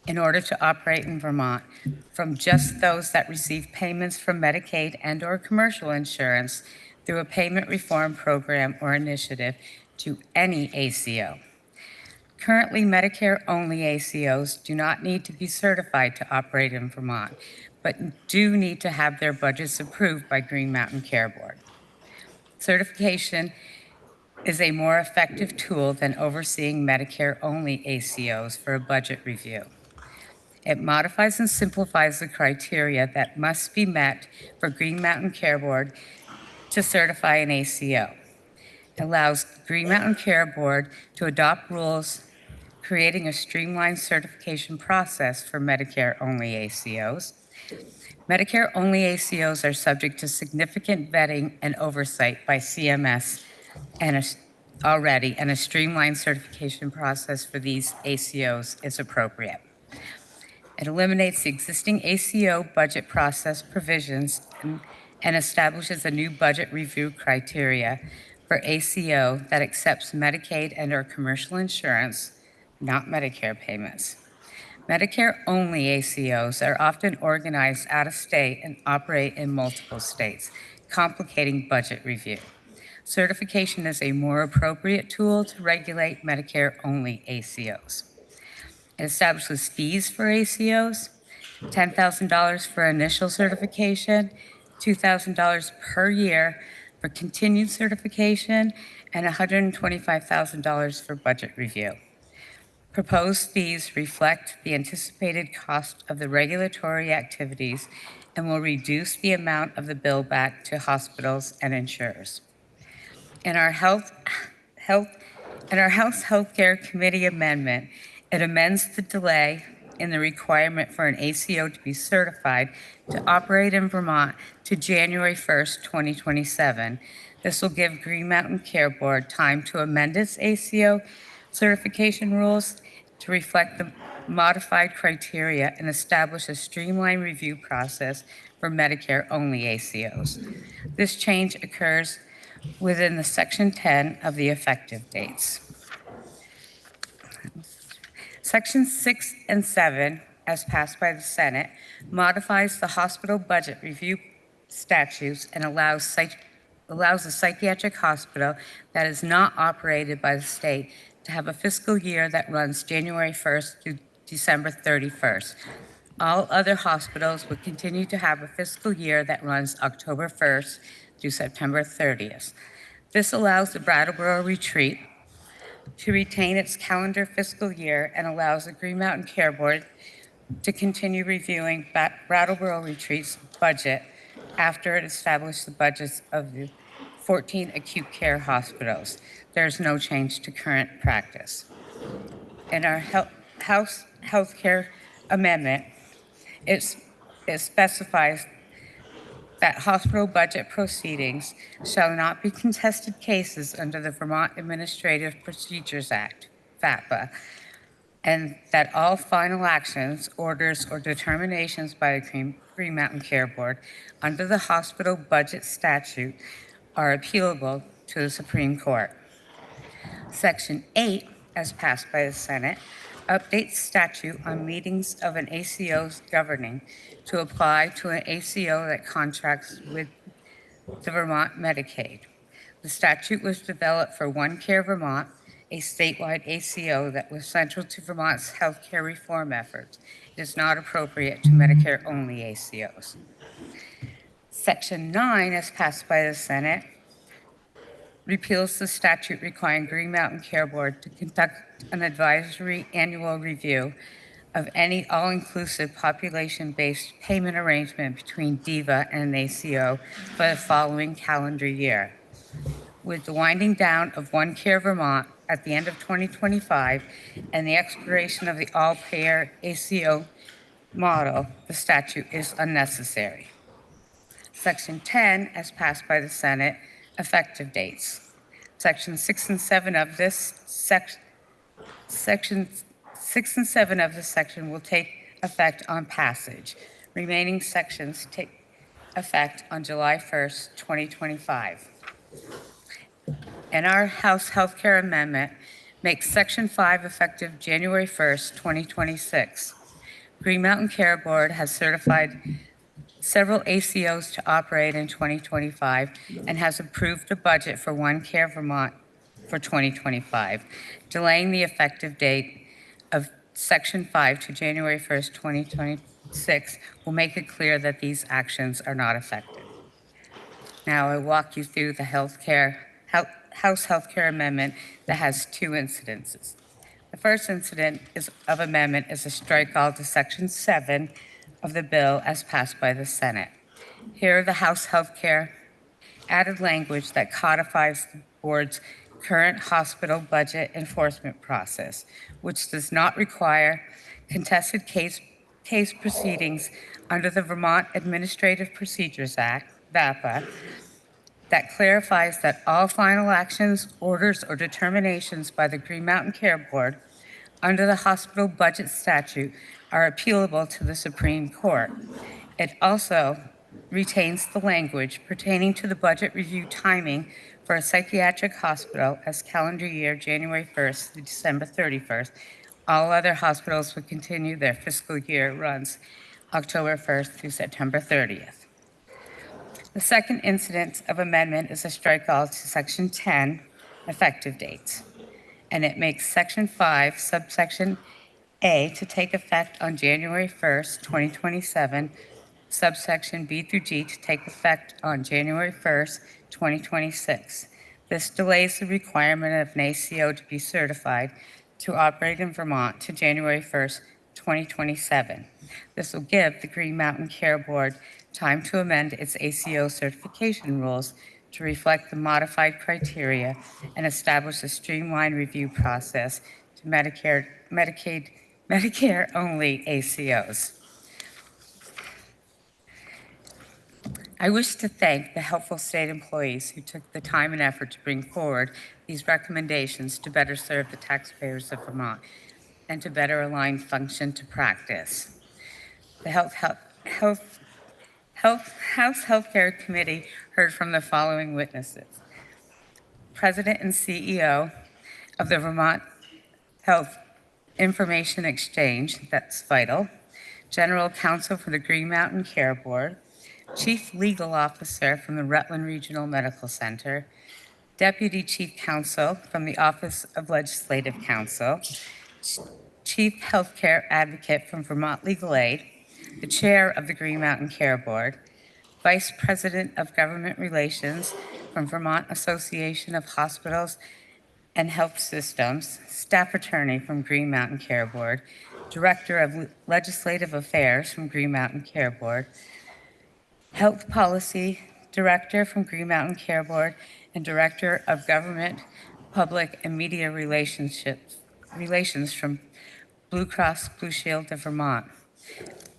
[SPEAKER 20] in order to operate in Vermont from just those that receive payments from Medicaid and/or commercial insurance through a payment reform program or initiative to any ACO. Currently, Medicare-only ACOs do not need to be certified to operate in Vermont, but do need to have their budgets approved by Green Mountain Care Board. Certification is a more effective tool than overseeing Medicare-only ACOs for a budget review. It modifies and simplifies the criteria that must be met for Green Mountain Care Board to certify an ACO. It allows Green Mountain Care Board to adopt rules creating a streamlined certification process for Medicare-only ACOs. Medicare-only ACOs are subject to significant vetting and oversight by CMS and a streamlined certification process for these ACOs is appropriate. It eliminates the existing ACO budget process provisions and establishes a new budget review criteria for ACO that accepts Medicaid and/or commercial insurance, not Medicare payments. Medicare-only ACOs are often organized out of state and operate in multiple states, complicating budget review. Certification is a more appropriate tool to regulate Medicare-only ACOs. It establishes fees for ACOs, $10,000 for initial certification, $2,000 per year for continued certification, and $125,000 for budget review. Proposed fees reflect the anticipated cost of the regulatory activities and will reduce the amount of the bill back to hospitals and insurers. In our Healthcare Committee amendment, it amends the delay in the requirement for an ACO to be certified to operate in Vermont to January 1st, 2027. This will give Green Mountain Care Board time to amend its ACO certification rules to reflect the modified criteria and establish a streamlined review process for Medicare-only ACOs. This change occurs within the Section 10 of the effective dates. Section 6 and 7, as passed by the Senate, modifies the hospital budget review statutes and allows a psychiatric hospital that is not operated by the state to have a fiscal year that runs January 1st through December 31st. All other hospitals would continue to have a fiscal year that runs October 1st through September 30th. This allows the Brattleboro Retreat to retain its calendar fiscal year and allows the Green Mountain Care Board to continue reviewing Brattleboro Retreat's budget after it established the budgets of the 14 acute care hospitals. There's no change to current practice. In our healthcare amendment, it specifies that hospital budget proceedings shall not be contested cases under the Vermont Administrative Procedures Act, VAPA, and that all final actions, orders, or determinations by the Green Mountain Care Board under the hospital budget statute are appealable to the Supreme Court. Section 8, as passed by the Senate, updates statute on meetings of an ACO's governing to apply to an ACO that contracts with the Vermont Medicaid. The statute was developed for One Care Vermont a statewide ACO that was central to Vermont's healthcare reform efforts. It is not appropriate to Medicare-only ACOs. Section 9, as passed by the Senate, repeals the statute requiring Green Mountain Care Board to conduct an advisory annual review of any all-inclusive population-based payment arrangement between DVA and an ACO for the following calendar year. With the winding down of One Care Vermont at the end of 2025 and the expiration of the all-payer ACO model, the statute is unnecessary. Section 10, as passed by the Senate, effective dates. Section 6 and 7 of this Section 6 and 7 of this section will take effect on passage. Remaining sections take effect on July 1st, 2025. And our House Healthcare Amendment makes Section 5 effective January 1st, 2026. Green Mountain Care Board has certified several ACOs to operate in 2025 and has approved a budget for One Care Vermont for 2025. Delaying the effective date of Section 5 to January 1st, 2026 will make it clear that these actions are not effective. Now I walk you through the House Healthcare Amendment that has two incidences. The first incident of amendment is a strike all to Section 7 of the bill as passed by the Senate. Here, the House Healthcare added language that codifies the board's current hospital budget enforcement process, which does not require contested case proceedings under the Vermont Administrative Procedures Act, VAPA, that clarifies that all final actions, orders, or determinations by the Green Mountain Care Board under the hospital budget statute are appealable to the Supreme Court. It also retains the language pertaining to the budget review timing for a psychiatric hospital as calendar year January 1st to December 31st. All other hospitals would continue their fiscal year runs October 1st through September 30th. The second incident of amendment is a strike all to Section 10, effective dates. And it makes Section 5, subsection A to take effect on January 1st, 2027, subsection B through G to take effect on January 1st, 2026. This delays the requirement of an ACO to be certified to operate in Vermont to January 1st, 2027. This will give the Green Mountain Care Board time to amend its ACO certification rules to reflect the modified criteria and establish a streamlined review process to Medicare-only ACOs. I wish to thank the helpful state employees who took the time and effort to bring forward these recommendations to better serve the taxpayers of Vermont and to better align function to practice. The House Healthcare Committee heard from the following witnesses: President and CEO of the Vermont Health Information Exchange, that's vital, General Counsel for the Green Mountain Care Board, Chief Legal Officer from the Rutland Regional Medical Center, Deputy Chief Counsel from the Office of Legislative Counsel, Chief Healthcare Advocate from Vermont Legal Aid, the Chair of the Green Mountain Care Board, Vice President of Government Relations from Vermont Association of Hospitals and Health Systems, Staff Attorney from Green Mountain Care Board, Director of Legislative Affairs from Green Mountain Care Board, Health Policy Director from Green Mountain Care Board, and Director of Government, Public, and Media Relations from Blue Cross Blue Shield of Vermont.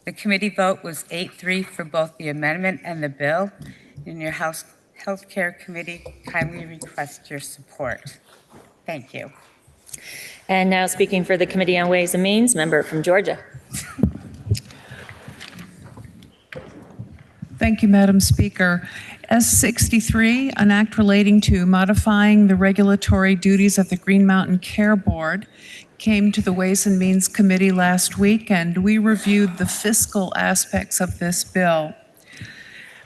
[SPEAKER 20] The committee vote was 8-3 for both the amendment and the bill. In your House Healthcare Committee, kindly request your support. Thank you.
[SPEAKER 1] And now speaking for the Committee on Ways and Means, member from Georgia.
[SPEAKER 6] Thank you, Madam Speaker. S63, an act relating to modifying the regulatory duties of the Green Mountain Care Board, came to the Ways and Means Committee last week, and we reviewed the fiscal aspects of this bill.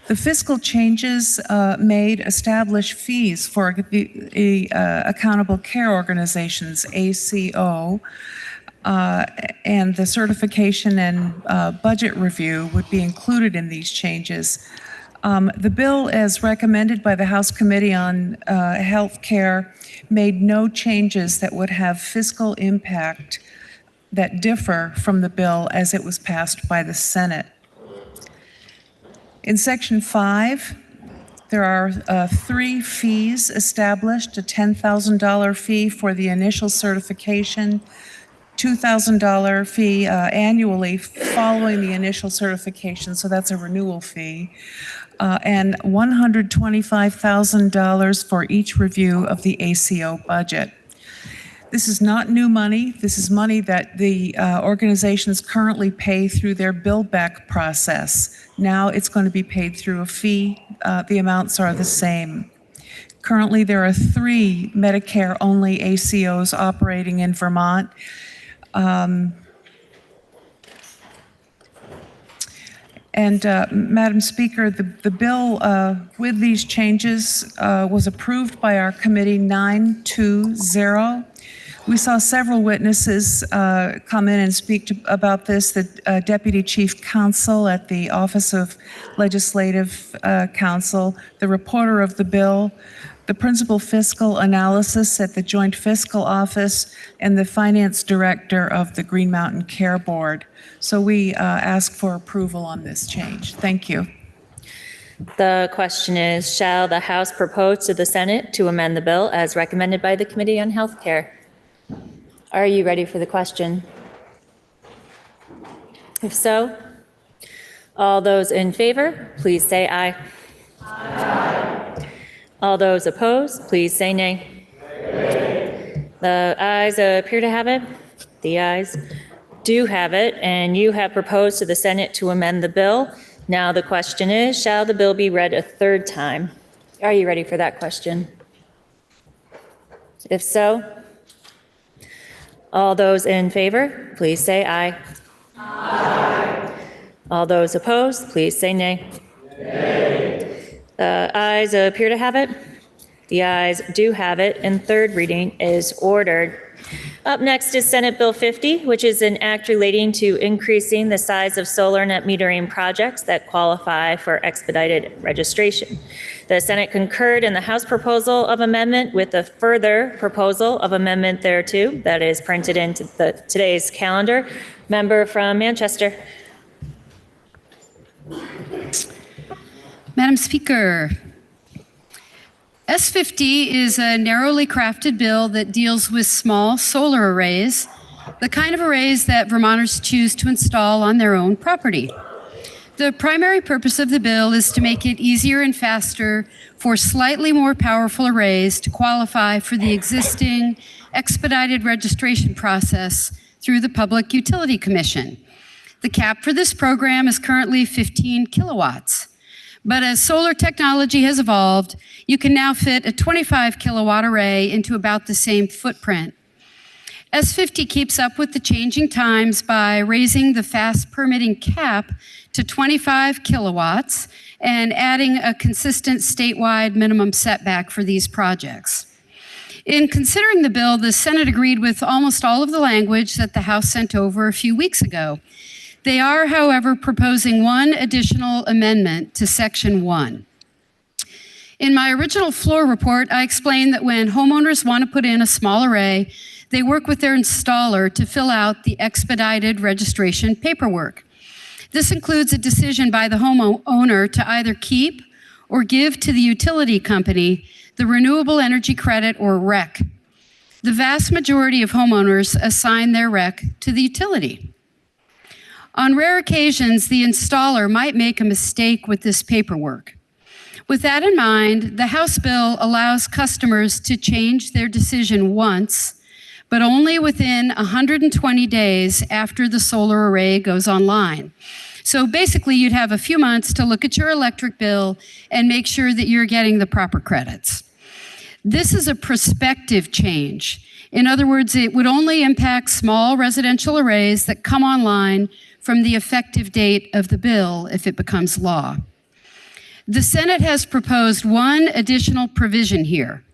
[SPEAKER 6] The fiscal changes made establish fees for the Accountable Care Organizations, ACO, and the certification and budget review would be included in these changes. The bill, as recommended by the House Committee on Health Care, made no changes that would have fiscal impact that differ from the bill as it was passed by the Senate. In Section 5, there are 3 fees established: a $10,000 fee for the initial certification, $2,000 fee annually following the initial certification, so that's a renewal fee, and $125,000 for each review of the ACO budget. This is not new money. This is money that the organizations currently pay through their bill-back process. Now it's going to be paid through a fee. The amounts are the same. Currently, there are 3 Medicare-only ACOs operating in Vermont. Madam Speaker, the bill with these changes was approved by our committee 9-2-0. We saw several witnesses come in and speak about this: the Deputy Chief Counsel at the Office of Legislative Counsel, the reporter of the bill, the Principal Fiscal Analysis at the Joint Fiscal Office, and the Finance Director of the Green Mountain Care Board. So we ask for approval on this change. Thank you.
[SPEAKER 1] The question is, shall the House propose to the Senate to amend the bill as recommended by the Committee on Health Care? Are you ready for the question? If so, all those in favor, please say aye. Aye. All those opposed, please say nay. Nay. The ayes appear to have it. The ayes do have it, and you have proposed to the Senate to amend the bill. Now the question is, shall the bill be read a 3rd time? Are you ready for that question? If so, all those in favor, please say aye. Aye. All those opposed, please say nay. Nay. The ayes appear to have it. The ayes do have it, and 3rd reading is ordered. Up next is Senate Bill 50, which is an act relating to increasing the size of solar net metering projects that qualify for expedited registration. The Senate concurred in the House proposal of amendment with a further proposal of amendment thereto that is printed into today's calendar. Member from Manchester.
[SPEAKER 21] Madam Speaker, S50 is a narrowly crafted bill that deals with small solar arrays, the kind of arrays that Vermonters choose to install on their own property. The primary purpose of the bill is to make it easier and faster for slightly more powerful arrays to qualify for the existing expedited registration process through the Public Utility Commission. The cap for this program is currently 15 kilowatts. But as solar technology has evolved, you can now fit a 25 kilowatt array into about the same footprint. S50 keeps up with the changing times by raising the fast permitting cap to 25 kilowatts and adding a consistent statewide minimum setback for these projects. In considering the bill, the Senate agreed with almost all of the language that the House sent over a few weeks ago. They are, however, proposing one additional amendment to Section 1. In my original floor report, I explained that when homeowners want to put in a small array, they work with their installer to fill out the expedited registration paperwork. This includes a decision by the homeowner to either keep or give to the utility company the Renewable Energy Credit, or REC. The vast majority of homeowners assign their REC to the utility. On rare occasions, the installer might make a mistake with this paperwork. With that in mind, the House bill allows customers to change their decision once, but only within 120 days after the solar array goes online. So basically, you'd have a few months to look at your electric bill and make sure that you're getting the proper credits. This is a prospective change. In other words, it would only impact small residential arrays that come online from the effective date of the bill if it becomes law. The Senate has proposed one additional provision here.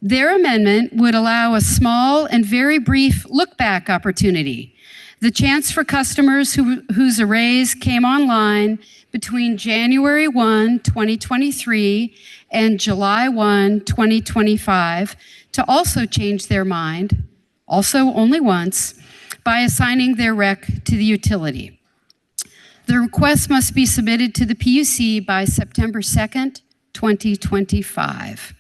[SPEAKER 21] Their amendment would allow a small and very brief look-back opportunity, the chance for customers whose arrays came online between January 1, 2023 and July 1, 2025 to also change their mind, also only once, by assigning their rec to the utility. The request must be submitted to the PUC by September 2nd, 2025.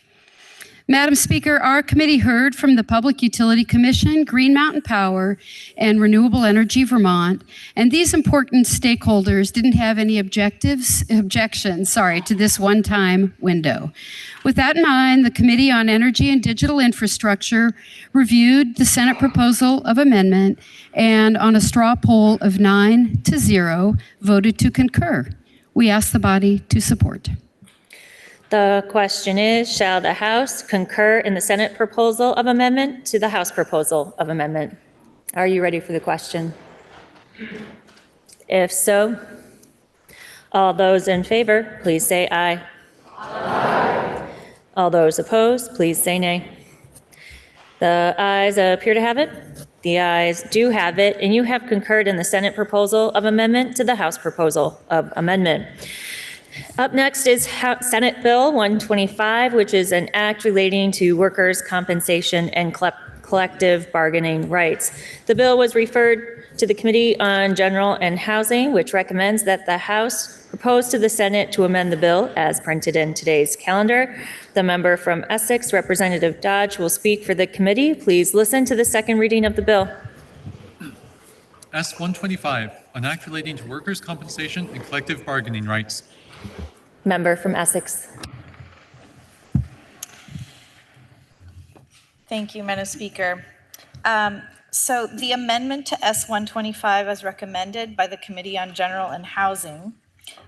[SPEAKER 21] Madam Speaker, our committee heard from the Public Utility Commission, Green Mountain Power, and Renewable Energy Vermont, and these important stakeholders didn't have any objections to this one-time window. With that in mind, the Committee on Energy and Digital Infrastructure reviewed the Senate proposal of amendment and on a straw poll of 9-0 voted to concur. We ask the body to support.
[SPEAKER 1] The question is, shall the House concur in the Senate proposal of amendment to the House proposal of amendment? Are you ready for the question? If so, all those in favor, please say aye. Aye. All those opposed, please say nay. The ayes appear to have it. The ayes do have it, and you have concurred in the Senate proposal of amendment to the House proposal of amendment. Up next is Senate Bill 125, which is an act relating to workers' compensation and collective bargaining rights. The bill was referred to the Committee on General and Housing, which recommends that the House propose to the Senate to amend the bill as printed in today's calendar. The member from Essex, Representative Dodge, will speak for the committee. Please listen to the second reading of the bill.
[SPEAKER 4] S-125, an act relating to workers' compensation and collective bargaining rights.
[SPEAKER 1] Member from Essex.
[SPEAKER 8] Thank you, Madam Speaker. So the amendment to S-125 as recommended by the Committee on General and Housing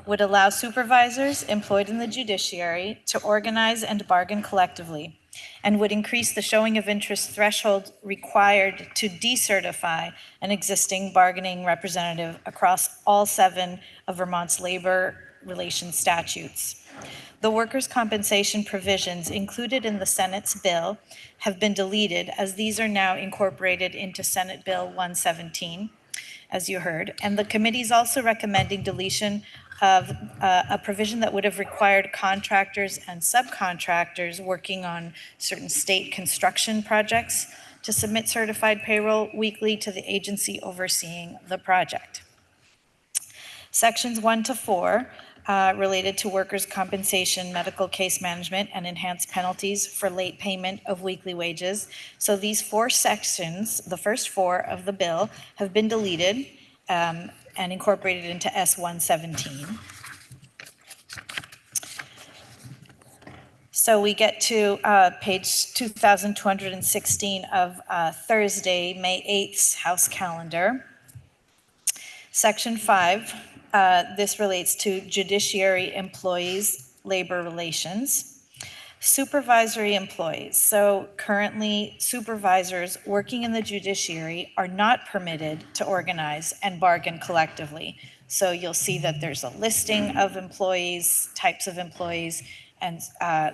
[SPEAKER 8] would allow supervisors employed in the judiciary to organize and bargain collectively, and would increase the showing of interest threshold required to decertify an existing bargaining representative across all 7 of Vermont's labor relations statutes. The workers' compensation provisions included in the Senate's bill have been deleted, as these are now incorporated into Senate Bill 117, as you heard. And the committee is also recommending deletion of a provision that would have required contractors and subcontractors working on certain state construction projects to submit certified payroll weekly to the agency overseeing the project. Sections 1 to 4 related to workers' compensation, medical case management, and enhanced penalties for late payment of weekly wages. So these 4 sections, the first 4 of the bill, have been deleted and incorporated into S-117. So we get to page 2216 of Thursday, May 8th's House calendar. Section 5. This relates to judiciary employees, labor relations. Supervisory employees. So currently, supervisors working in the judiciary are not permitted to organize and bargain collectively. So you'll see that there's a listing of employees, types of employees, and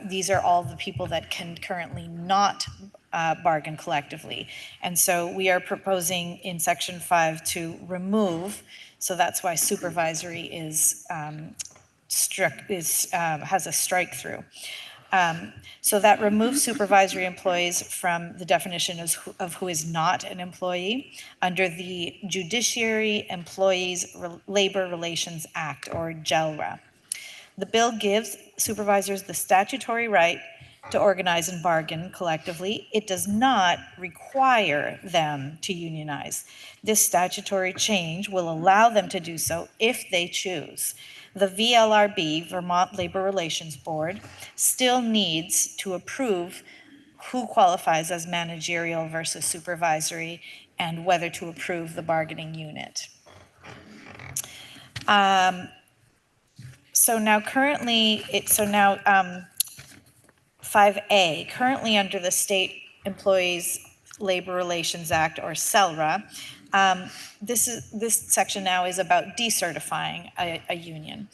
[SPEAKER 8] these are all the people that can currently not bargain collectively. And so we are proposing in Section 5 to remove. So that's why supervisory is has a strike through. So that removes supervisory employees from the definition of who is not an employee under the Judiciary Employees Labor Relations Act, or JELRA. The bill gives supervisors the statutory right to organize and bargain collectively. It does not require them to unionize. This statutory change will allow them to do so if they choose. The VLRB, Vermont Labor Relations Board, still needs to approve who qualifies as managerial versus supervisory and whether to approve the bargaining unit. So now 5A, currently under the State Employees Labor Relations Act, or SELRA, this section now is about decertifying a union.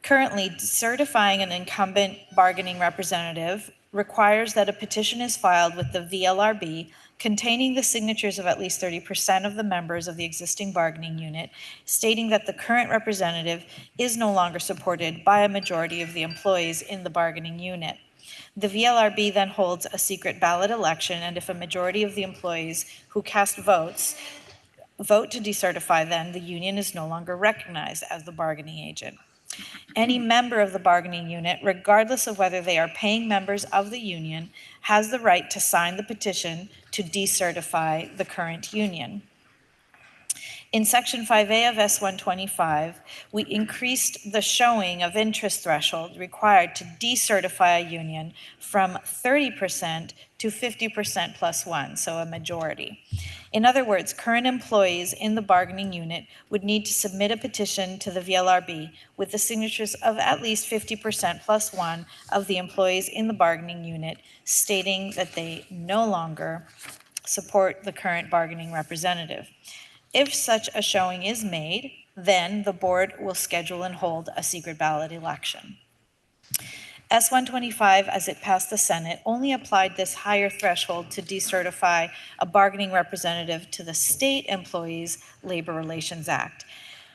[SPEAKER 14] Currently, certifying an incumbent bargaining representative requires that a petition is filed with the VLRB containing the signatures of at least 30% of the members of the existing bargaining unit, stating that the current representative is no longer supported by a majority of the employees in the bargaining unit. The VLRB then holds a secret ballot election, and if a majority of the employees who cast votes vote to decertify them, the union is no longer recognized as the bargaining agent. Any member of the bargaining unit, regardless of whether they are paying members of the union, has the right to sign the petition to decertify the current union. In Section 5A of S125, we increased the showing of interest threshold required to decertify a union from 30% to 50% plus one, so a majority. In other words, current employees in the bargaining unit would need to submit a petition to the VLRB with the signatures of at least 50% plus one of the employees in the bargaining unit, stating that they no longer support the current bargaining representative. If such a showing is made, then the board will schedule and hold a secret ballot election. S125, as it passed the Senate, only applied this higher threshold to decertify a bargaining representative to the State Employees Labor Relations Act.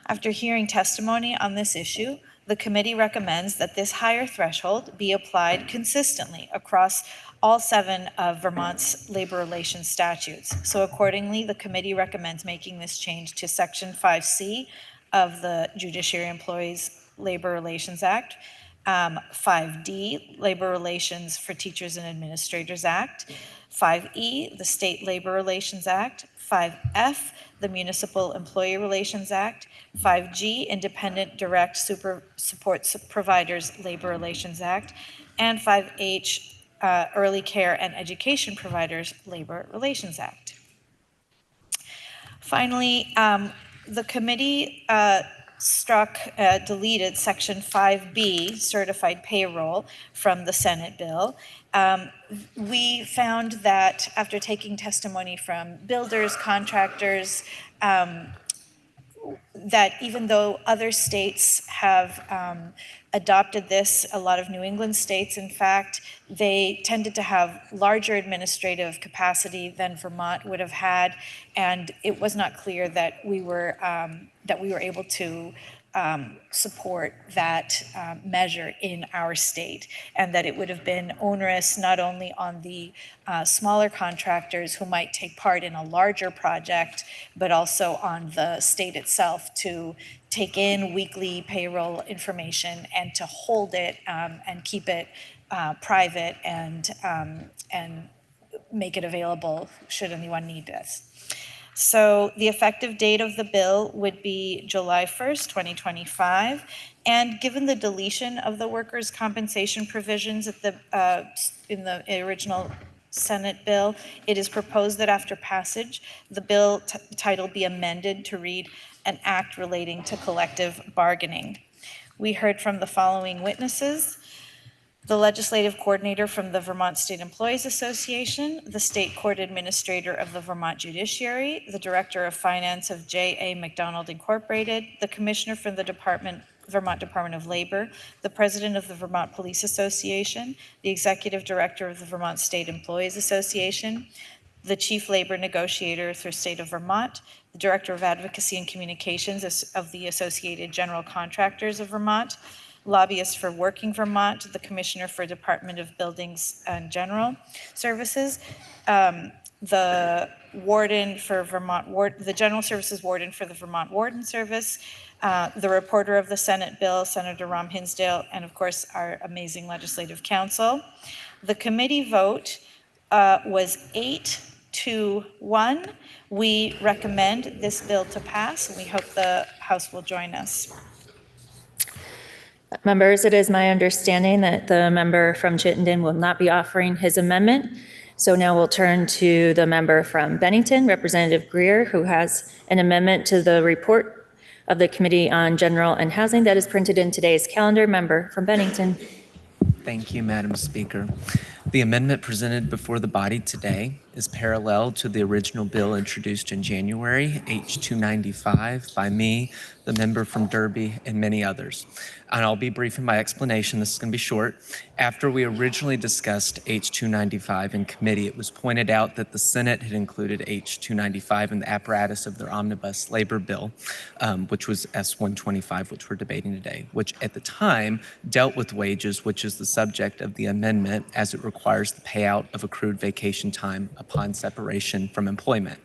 [SPEAKER 14] After hearing testimony on this issue, the committee recommends that this higher threshold be applied consistently across all 7 of Vermont's labor relations statutes. So accordingly, the committee recommends making this change to Section 5C of the Judiciary Employees Labor Relations Act, 5D, Labor Relations for Teachers and Administrators Act, 5E, the State Labor Relations Act, 5F, the Municipal Employee Relations Act, 5G, Independent Direct Support Providers Labor Relations Act, and 5H, Early Care and Education Providers Labor Relations Act. Finally, the committee deleted Section 5B, Certified Payroll, from the Senate bill. We found that after taking testimony from builders, contractors, that even though other states have adopted this, a lot of New England states, in fact, they tended to have larger administrative capacity than Vermont would have had, and it was not clear that we were able to support that measure in our state, and that it would have been onerous not only on the smaller contractors who might take part in a larger project, but also on the state itself to take in weekly payroll information and to hold it and keep it private and make it available should anyone need this. So the effective date of the bill would be July 1st, 2025. And given the deletion of the workers' compensation provisions at in the original Senate bill, it is proposed that after passage, the bill title be amended to read an act relating to collective bargaining. We heard from the following witnesses: the legislative coordinator from the Vermont State Employees Association, the state court administrator of the Vermont Judiciary, the director of finance of J.A. McDonald Incorporated, the commissioner from the Vermont Department of Labor, the president of the Vermont Police Association, the executive director of the Vermont State Employees Association, the chief labor negotiator through state of Vermont, the director of advocacy and communications of the Associated General Contractors of Vermont, lobbyist for Working Vermont, the commissioner for Department of Buildings and General Services, the warden for the General Services warden for the Vermont Warden Service, the reporter of the Senate bill, Senator Rom Hinsdale, and of course our amazing legislative council. The committee vote was 8-1. We recommend this bill to pass, and we hope the House will join us.
[SPEAKER 1] Members, it is my understanding that the member from Chittenden will not be offering his amendment. So now we'll turn to the member from Bennington, Representative Greer, who has an amendment to the report of the Committee on General and Housing that is printed in today's calendar. Member from Bennington.
[SPEAKER 2] Thank you, Madam Speaker. The amendment presented before the body today is parallel to the original bill introduced in January, H295, by me, the member from Derby, and many others. And I'll be brief in my explanation. This is going to be short. After we originally discussed H295 in committee, it was pointed out that the Senate had included H295 in the apparatus of their omnibus labor bill, which was S125, which we're debating today, which at the time dealt with wages, which is the subject of the amendment, as it requires the payout of accrued vacation time upon separation from employment.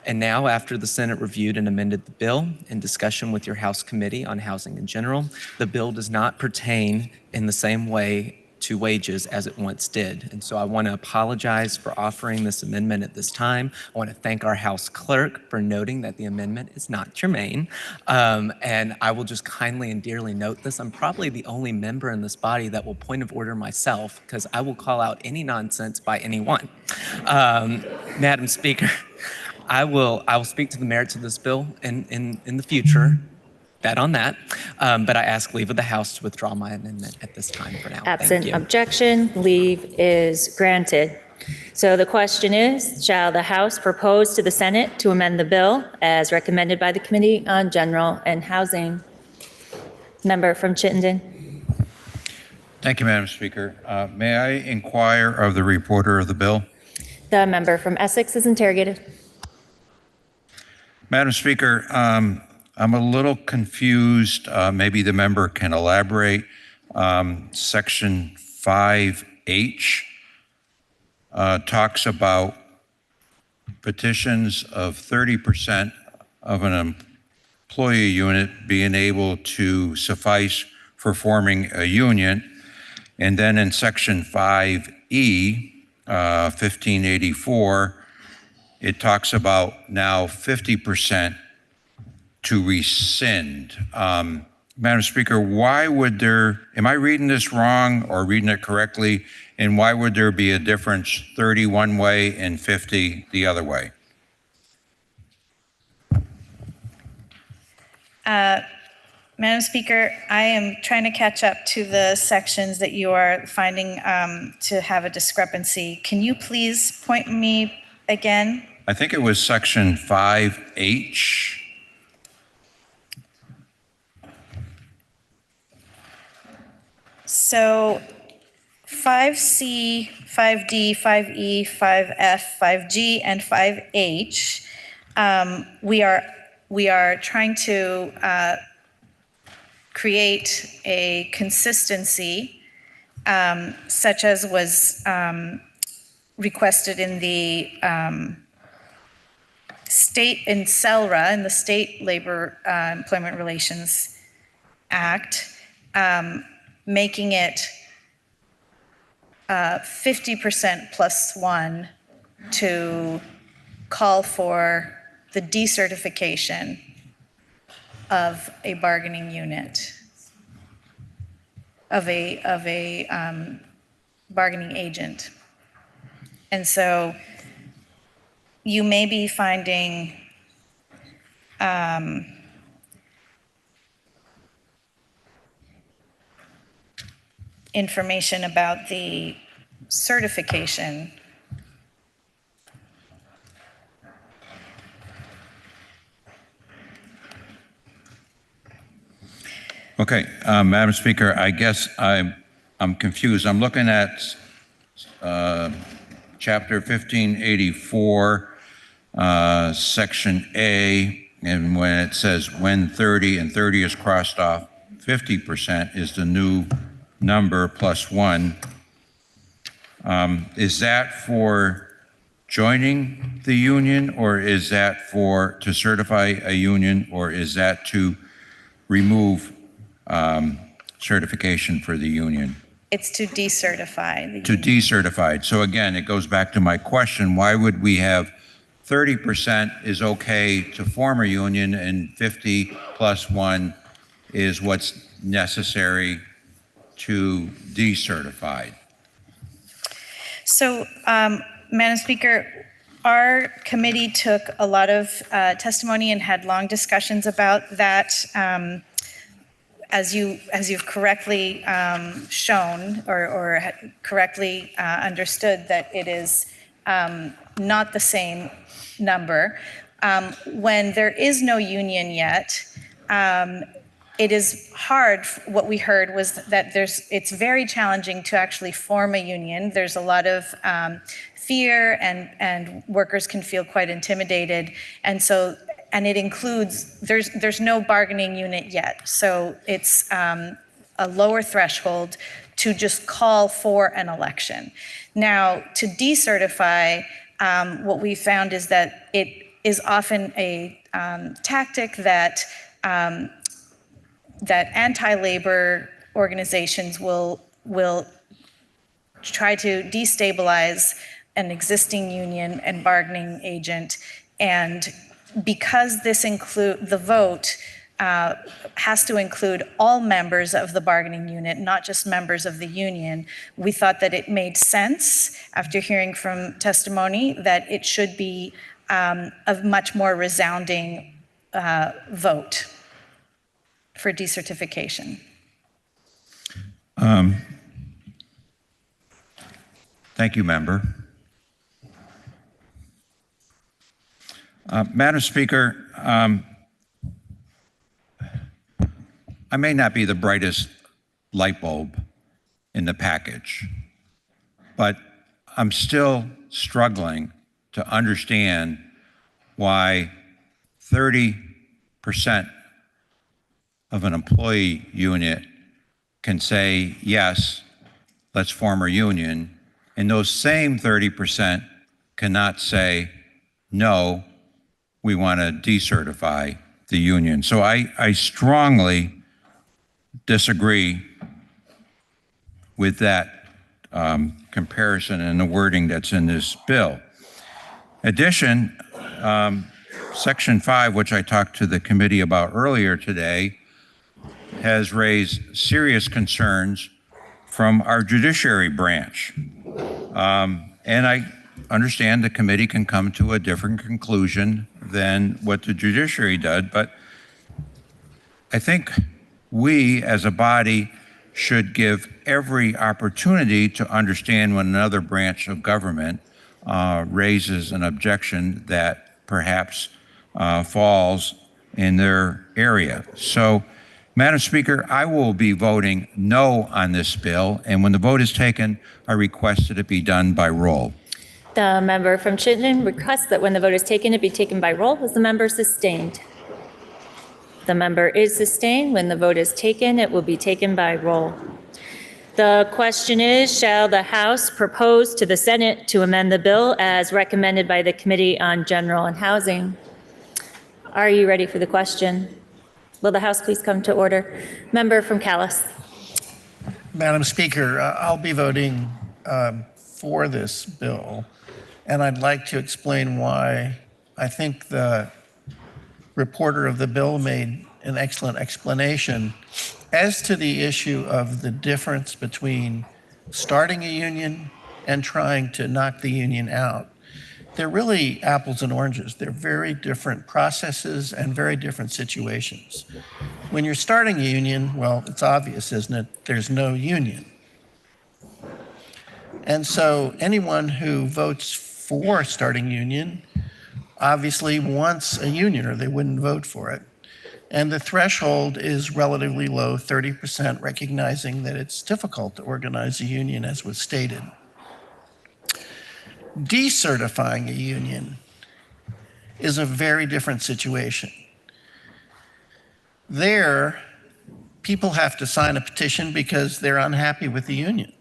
[SPEAKER 2] And now, after the Senate reviewed and amended the bill in discussion with your House Committee on Housing in General, the bill does not pertain in the same way to wages as it once did. And so I want to apologize for offering this amendment at this time. I want to thank our House Clerk for noting that the amendment is not germane. And I will just kindly and dearly note this. I'm probably the only member in this body that will point of order myself, because I will call out any nonsense by anyone. Madam Speaker, I will speak to the merits of this bill in the future. That on that. But I ask leave of the House to withdraw my amendment at this time for now.
[SPEAKER 1] Absent
[SPEAKER 2] Thank you.
[SPEAKER 1] objection, leave is granted. So the question is, shall the House propose to the Senate to amend the bill as recommended by the Committee on General and Housing? Member from Chittenden.
[SPEAKER 17] Thank you, Madam Speaker. May I inquire of the reporter of the bill?
[SPEAKER 1] The member from Essex is interrogated.
[SPEAKER 17] Madam Speaker, I'm a little confused. Maybe the member can elaborate. Section 5H talks about petitions of 30% of an employee unit being able to suffice for forming a union. And then in Section 5E, 1584, it talks about now 50% to rescind. Madam Speaker, why would there, am I reading this wrong or reading it correctly? And why would there be a difference, 30 one way and 50 the other way?
[SPEAKER 8] Madam Speaker, I am trying to catch up to the sections that you are finding to have a discrepancy. Can you please point me again?
[SPEAKER 17] I think it was Section 5H.
[SPEAKER 8] So 5C, 5D, 5E, 5F, 5G, and 5H, we are trying to create a consistency such as was requested in the state in SELRA, in the State Labor Employment Relations Act, making it 50% plus one to call for the decertification of a bargaining unit, of a bargaining agent. And so you may be finding information about the certification.
[SPEAKER 17] Okay, Madam Speaker, I guess I'm confused. I'm looking at Chapter 1584, Section A, and when it says when 30 and 30 is crossed off, 50% is the new number plus one. Is that for joining the union, or is that for to certify a union, or is that to remove certification for the union?
[SPEAKER 8] It's to decertify.
[SPEAKER 17] To decertify. So again, it goes back to my question, why would we have 30% is okay to form a union and 50 plus one is what's necessary to decertify?
[SPEAKER 8] So, Madam Speaker, our committee took a lot of testimony and had long discussions about that you've correctly shown or correctly understood that it is not the same number. When there is no union yet, it is hard. What we heard was that it's very challenging to actually form a union. There's a lot of fear, and workers can feel quite intimidated. And it includes, there's no bargaining unit yet. So it's a lower threshold to just call for an election. Now, to decertify, what we found is that it is often a tactic that anti-labor organizations will try to destabilize an existing union and bargaining agent. And because the vote has to include all members of the bargaining unit, not just members of the union, we thought that it made sense, after hearing from testimony, that it should be a much more resounding vote for decertification.
[SPEAKER 17] Thank you, member. Madam Speaker, I may not be the brightest light bulb in the package, but I'm still struggling to understand why 30% of an employee unit can say, yes, let's form a union, and those same 30% cannot say, no, we want to decertify the union. So I strongly disagree with that comparison and the wording that's in this bill. In addition, Section 5, which I talked to the committee about earlier today, has raised serious concerns from our judiciary branch. And I understand the committee can come to a different conclusion than what the judiciary did, but I think we as a body should give every opportunity to understand when another branch of government raises an objection that perhaps falls in their area. So, Madam Speaker, I will be voting no on this bill, and when the vote is taken, I request that it be done by roll.
[SPEAKER 1] The member from Chittenden requests that when the vote is taken, it be taken by roll. Is the member sustained? The member is sustained. When the vote is taken, it will be taken by roll. The question is, shall the House propose to the Senate to amend the bill as recommended by the Committee on General and Housing? Are you ready for the question? Will the House please come to order? Member from Calais.
[SPEAKER 16] Madam Speaker, I'll be voting for this bill, and I'd like to explain why. I think the reporter of the bill made an excellent explanation as to the issue of the difference between starting a union and trying to knock the union out. They're really apples and oranges. They're very different processes and very different situations. When you're starting a union, well, it's obvious, isn't it? There's no union. And so anyone who votes for starting a union obviously wants a union, or they wouldn't vote for it. And the threshold is relatively low, 30%, recognizing that it's difficult to organize a union, as was stated. Decertifying a union is a very different situation. There, people have to sign a petition because they're unhappy with the union.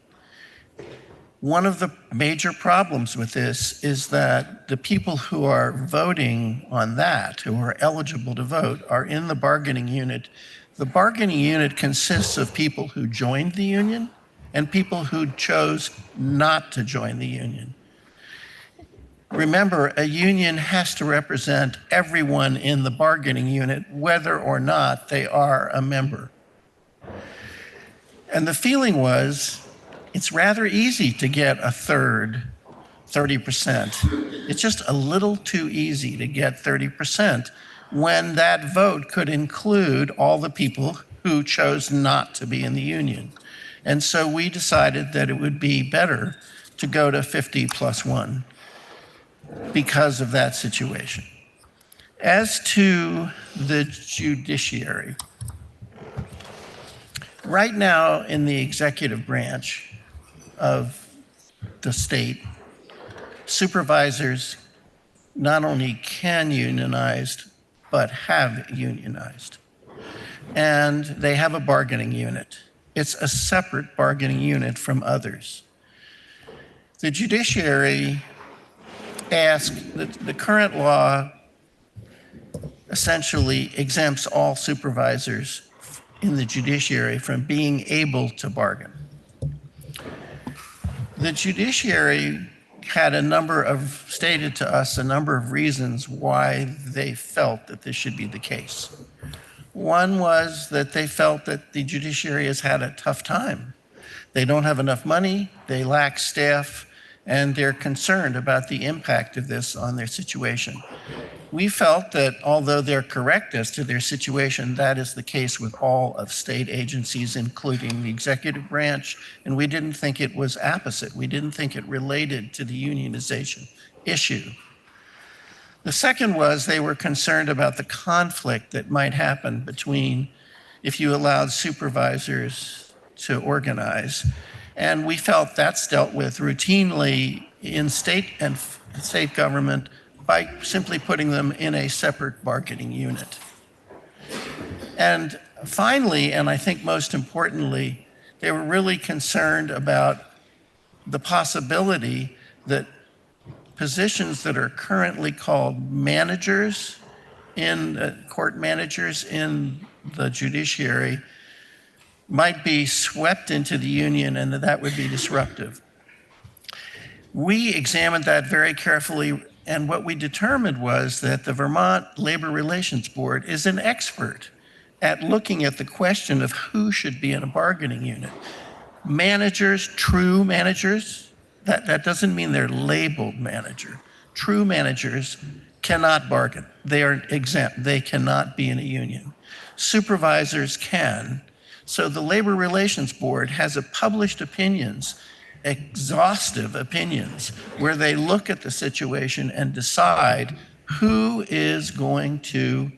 [SPEAKER 16] One of the major problems with this is that the people who are voting on that, who are eligible to vote, are in the bargaining unit. The bargaining unit consists of people who joined the union and people who chose not to join the union. Remember, a union has to represent everyone in the bargaining unit, whether or not they are a member. And the feeling was, it's rather easy to get a third, 30%. It's just a little too easy to get 30% when that vote could include all the people
[SPEAKER 3] who chose not to be in the union. And so we decided that it would be better to go to 50+1 because of that situation. As to the judiciary, right now in the executive branch of the state, supervisors not only can unionize, but have unionized. And they have a bargaining unit. It's a separate bargaining unit from others. The judiciary asked, the current law essentially exempts all supervisors in the judiciary from being able to bargain. The judiciary had stated to us a number of reasons why they felt that this should be the case. One was that they felt that the judiciary has had a tough time. They don't have enough money, they lack staff, and they're concerned about the impact of this on their situation. We felt that although they're correct as to their situation, that is the case with all of state agencies, including the executive branch, and we didn't think it was opposite. We didn't think it related to the unionization issue. The second was they were concerned about the conflict that might happen between if you allowed supervisors to organize. And we felt that's dealt with routinely in state and state government by simply putting them in a separate bargaining unit. And finally, and I think most importantly, they were really concerned about the possibility that positions that are currently called managers court managers in the judiciary might be swept into the union and that would be disruptive. We examined that very carefully, and what we determined was that the Vermont Labor Relations Board is an expert at looking at the question of who should be in a bargaining unit. Managers, true managers, that doesn't mean they're labeled manager. True managers cannot bargain. They are exempt. They cannot be in a union. Supervisors can. So the Labor Relations Board has published opinions, exhaustive opinions, where they look at the situation and decide who is going to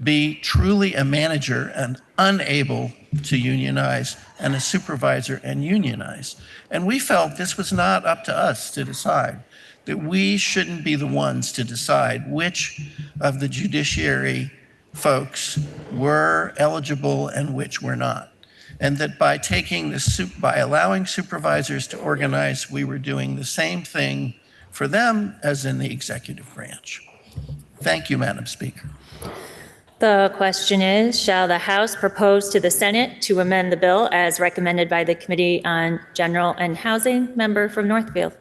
[SPEAKER 3] be truly a manager and unable to unionize, and a supervisor and unionize. And we felt this was not up to us to decide, that we shouldn't be the ones to decide which of the judiciary folks were eligible and which were not. And that by allowing supervisors to organize, we were doing the same thing for them as in the executive branch. Thank you, Madam Speaker.
[SPEAKER 1] The question is, shall the House propose to the Senate to amend the bill as recommended by the Committee on General and Housing? Member from Northfield.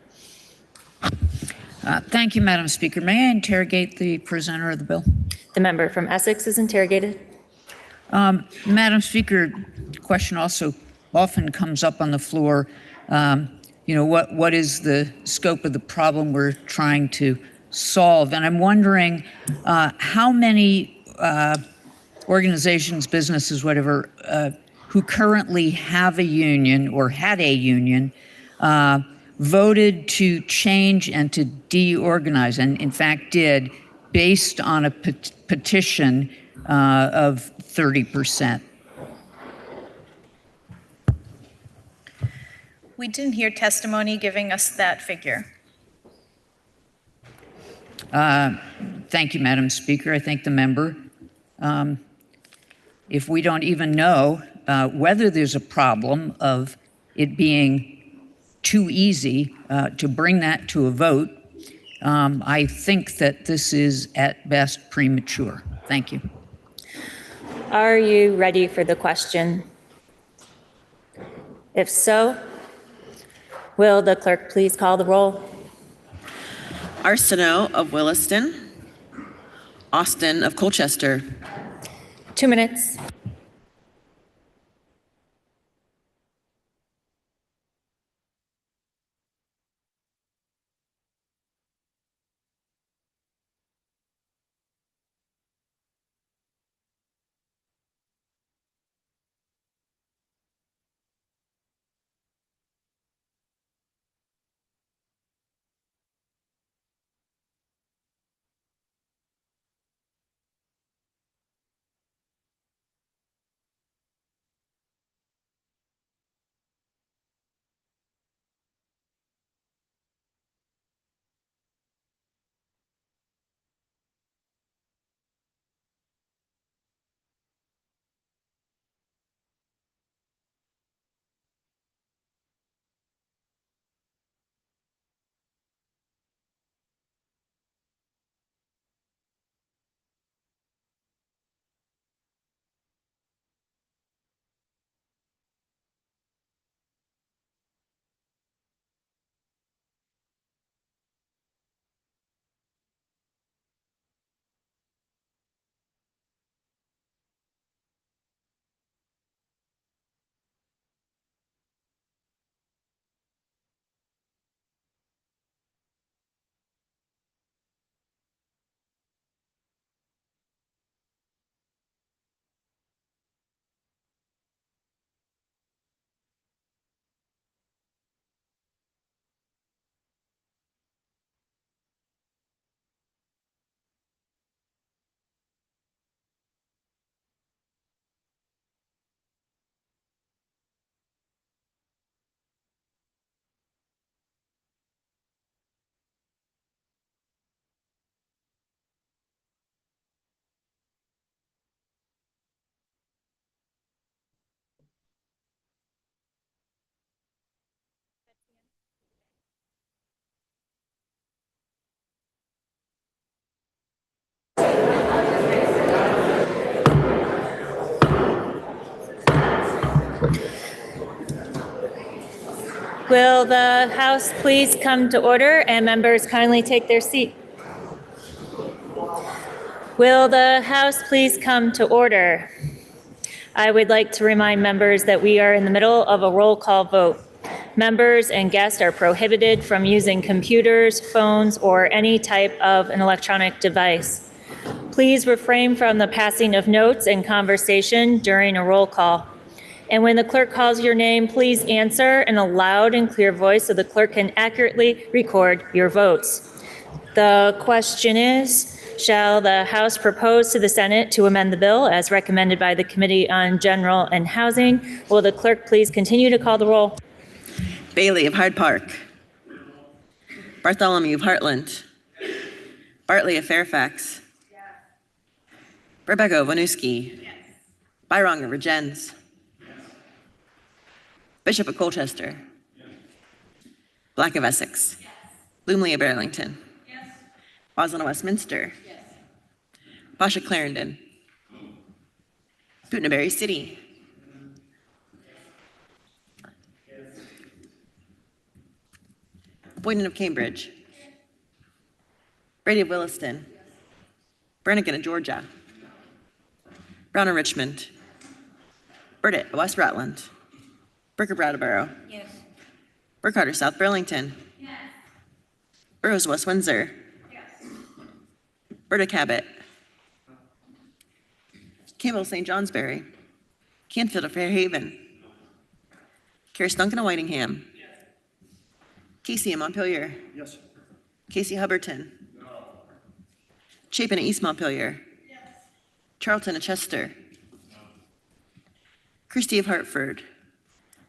[SPEAKER 22] Thank you, Madam Speaker. May I interrogate the presenter of the bill?
[SPEAKER 1] The member from Essex is interrogated.
[SPEAKER 22] Madam Speaker, the question also often comes up on the floor. What is the scope of the problem we're trying to solve? And I'm wondering how many organizations, businesses, whatever, who currently have a union or had a union voted to change and to deorganize, and in fact did, based on a petition of 30%.
[SPEAKER 14] We didn't hear testimony giving us that figure.
[SPEAKER 22] Thank you, Madam Speaker. I thank the member. If we don't even know whether there's a problem of it being too easy to bring that to a vote, I think that this is at best premature. Thank you.
[SPEAKER 1] Are you ready for the question? If so, will the clerk please call the roll?
[SPEAKER 23] Arsenault of Williston. Austin of Colchester.
[SPEAKER 1] 2 minutes. Will the House please come to order and members kindly take their seat? Will the House please come to order? I would like to remind members that we are in the middle of a roll call vote. Members and guests are prohibited from using computers, phones, or any type of an electronic device. Please refrain from the passing of notes and conversation during a roll call. And when the clerk calls your name, please answer in a loud and clear voice so the clerk can accurately record your votes. The question is, shall the House propose to the Senate to amend the bill as recommended by the Committee on General and Housing? Will the clerk please continue to call the roll?
[SPEAKER 23] Bailey of Hyde Park. Bartholomew of Heartland. Bartley of Fairfax. Rebecca of Winooski. Byrong of Regents. Bishop of Colchester. Black of Essex. Lumley of Burlington. Boston of Westminster. Pasha Clarendon. Putney City. Boyden of Cambridge. Brady of Williston. Brannigan of Georgia. Brown of Richmond. Burdett of West Rutland. Burke of Brattleboro. Yes. Burkhardt of South Burlington. Yes. Burroughs of West Windsor. Yes. Berta Cabot. Campbell of St. Johnsbury. Canfield of Fairhaven. Carrie Duncan of Whitingham. Yes. Casey of Montpelier.
[SPEAKER 5] Yes.
[SPEAKER 23] Casey Hubbardton. No. Chapin of East Montpelier. Yes. Charlton of Chester. No. Christie of Hartford.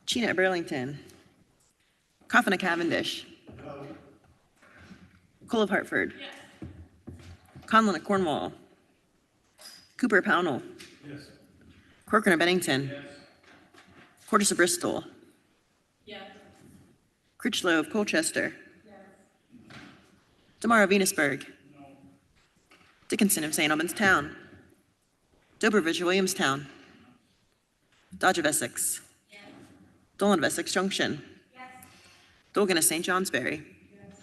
[SPEAKER 23] Chena of Burlington. Coffin of Cavendish. No. Cole of Hartford. Yes. Conlon of Cornwall. Cooper of Pownell. Yes. Corcoran of Bennington. Yes. Cordes of Bristol. Yes. Critchlow of Colchester. Yes. Damar of Venusburg. No. Dickinson of St. Albans Town. Dobrovich of Williamstown. Dodge of Essex. Yes. Dolan of Essex Junction. Yes. Dolgan of St. Johnsbury. Yes.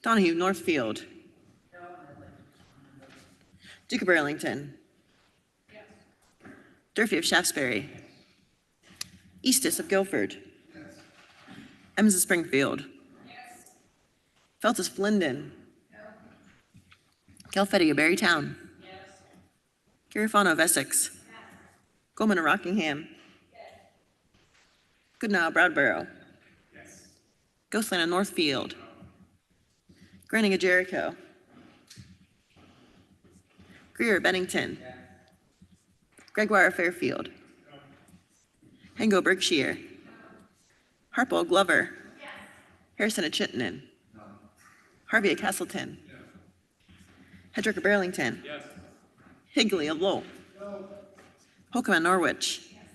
[SPEAKER 23] Donahue Northfield. No. Duke of Burlington. Yes. Durfee of Shaftesbury. Eastus of Guilford. Yes. Emmons of Springfield. Yes. Feltus of Linden. No. Calfetti of Barrytown. Yes. Garifano of Essex. Yes. Goldman of Rockingham. Yes. Goodnow of Bradboro. Yes. Ghostland of Northfield. No. Granting of Jericho. Greer of Bennington. Yes. Gregoire of Fairfield. No. Hengo Berkshire. No. Harpole Glover. Yes. Harrison of Chittenden. No. Harvey of Castleton. Yes. Hedrick of Burlington. Yes. Higley of Lowell. No. Holcomb of Norwich. Yes.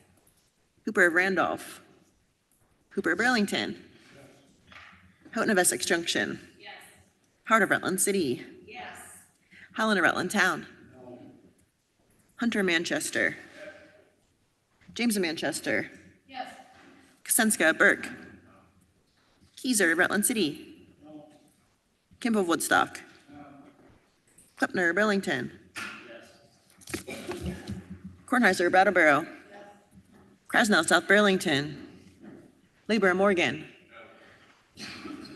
[SPEAKER 23] Hooper of Randolph. Hooper of Burlington. Yes. Houghton of Essex Junction. Yes. Howard of Rutland City. Yes. Howland of Rutland Town. No. Hunter of Manchester. Yes. James of Manchester. Yes. Kosenska of Burke. No. Keyser of Rutland City. No. Kimball of Woodstock. No. Klepner of Burlington. Yes. Kornheiser of Brattleboro. Yes. Krasnow, South Burlington. Labor of Morgan. No.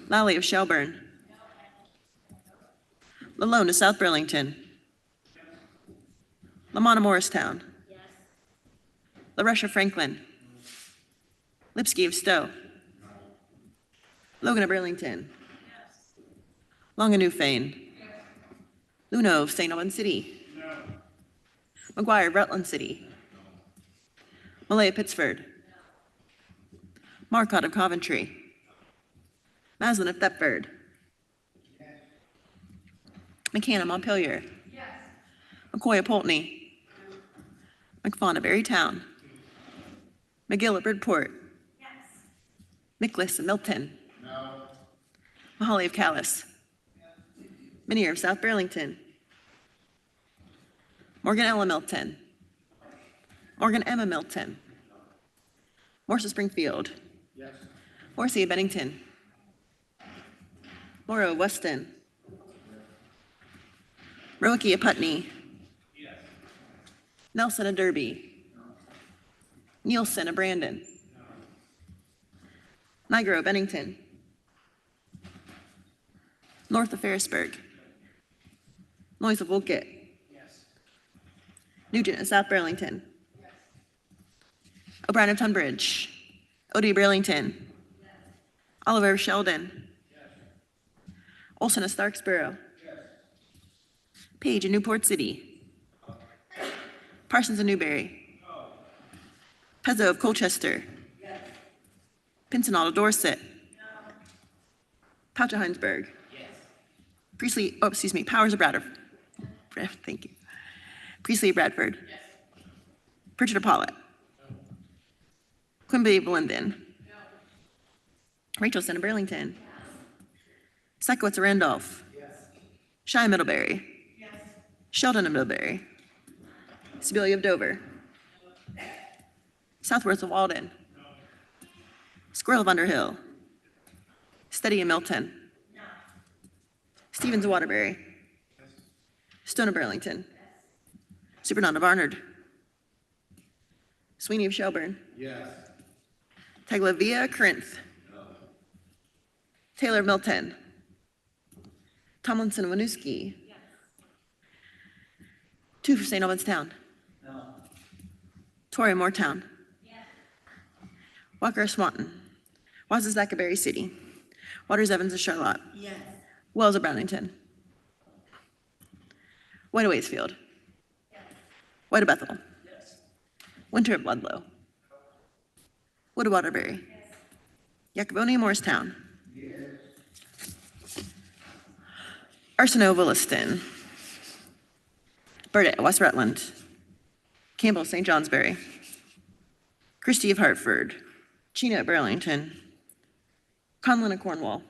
[SPEAKER 23] Lally of Shelburne. No. Lalone of South Burlington. Yes. Lamont of Morristown. Yes. LaRush of Franklin. No. Lipsky of Stowe. No. Logan of Burlington. Yes. Long of Newfane. Yes. Luno of St. Albans City. No. McGuire of Rutland City. No. Malay of Pittsford. No. Marcotte of Coventry. No. Maslin of Thetford. Yes. McCann of Montpelier. Yes. McCoy of Pulteney. No. McFawn of Barrytown. No. McGill of Bridport. Yes. Nicholas of Milton. No. Mahaly of Calais. Yes. Minier of South Burlington. Morgan Ella Milton. Morgan Emma Milton. Morse of Springfield. Yes. Horsey of Bennington. Morrow of Weston. Rohickey of Putney. Nelson of Derby. Nielsen of Brandon. Nigro of Bennington. North of Ferrisburg. Noyes of Wolcott. Nugent of South Burlington. O'Brien of Tunbridge. Odie of Burlington. Oliver of Sheldon. Olson of Starksboro. Page of Newport City. Parsons of Newberry. Pezzo of Colchester. Pincinel of Dorset. Pouch of Heinsberg. Powers of Bradford. Thank you. Priestley of Bradford. Pritchard of Pollitt. Quimby of Linden. Rachelson of Burlington. Sekowitz of Randolph. Shy of Middlebury. Sheldon of Middlebury. Sibilia of Dover. Southworth of Walden. Squirrel of Underhill. Steady of Milton. Stevens of Waterbury. Stone of Burlington. Supernon of Barnard. Sweeney of Shelburne. Taglavia of Corinth. Taylor of Milton. Tomlinson of Winooski. Two for St. Albans Town. Torrey of Moortown. Walker of Swanton. Wazazack of Berry City. Waters Evans of Charlotte. Wells of Brownington. White of Waitsfield. White of Bethel. Winter of Ludlow. Wood of Waterbury. Yakavoni of Morristown. Arsenault of Williston. Burdett of West Rutland. Campbell of St. Johnsbury. Christie of Hartford. Chena of Burlington. Conlin of Cornwall.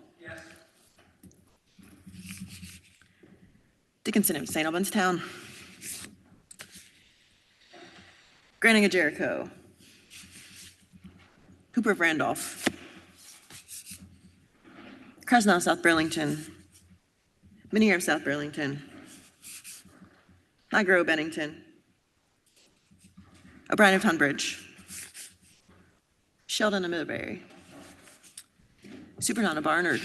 [SPEAKER 23] Dickinson of St. Albans Town. Granning of Jericho. Hooper of Randolph. Krasnow of South Burlington. Minier of South Burlington. Nigro of Bennington. O'Brien of Tunbridge. Sheldon of Middlebury. Supernon of Barnard.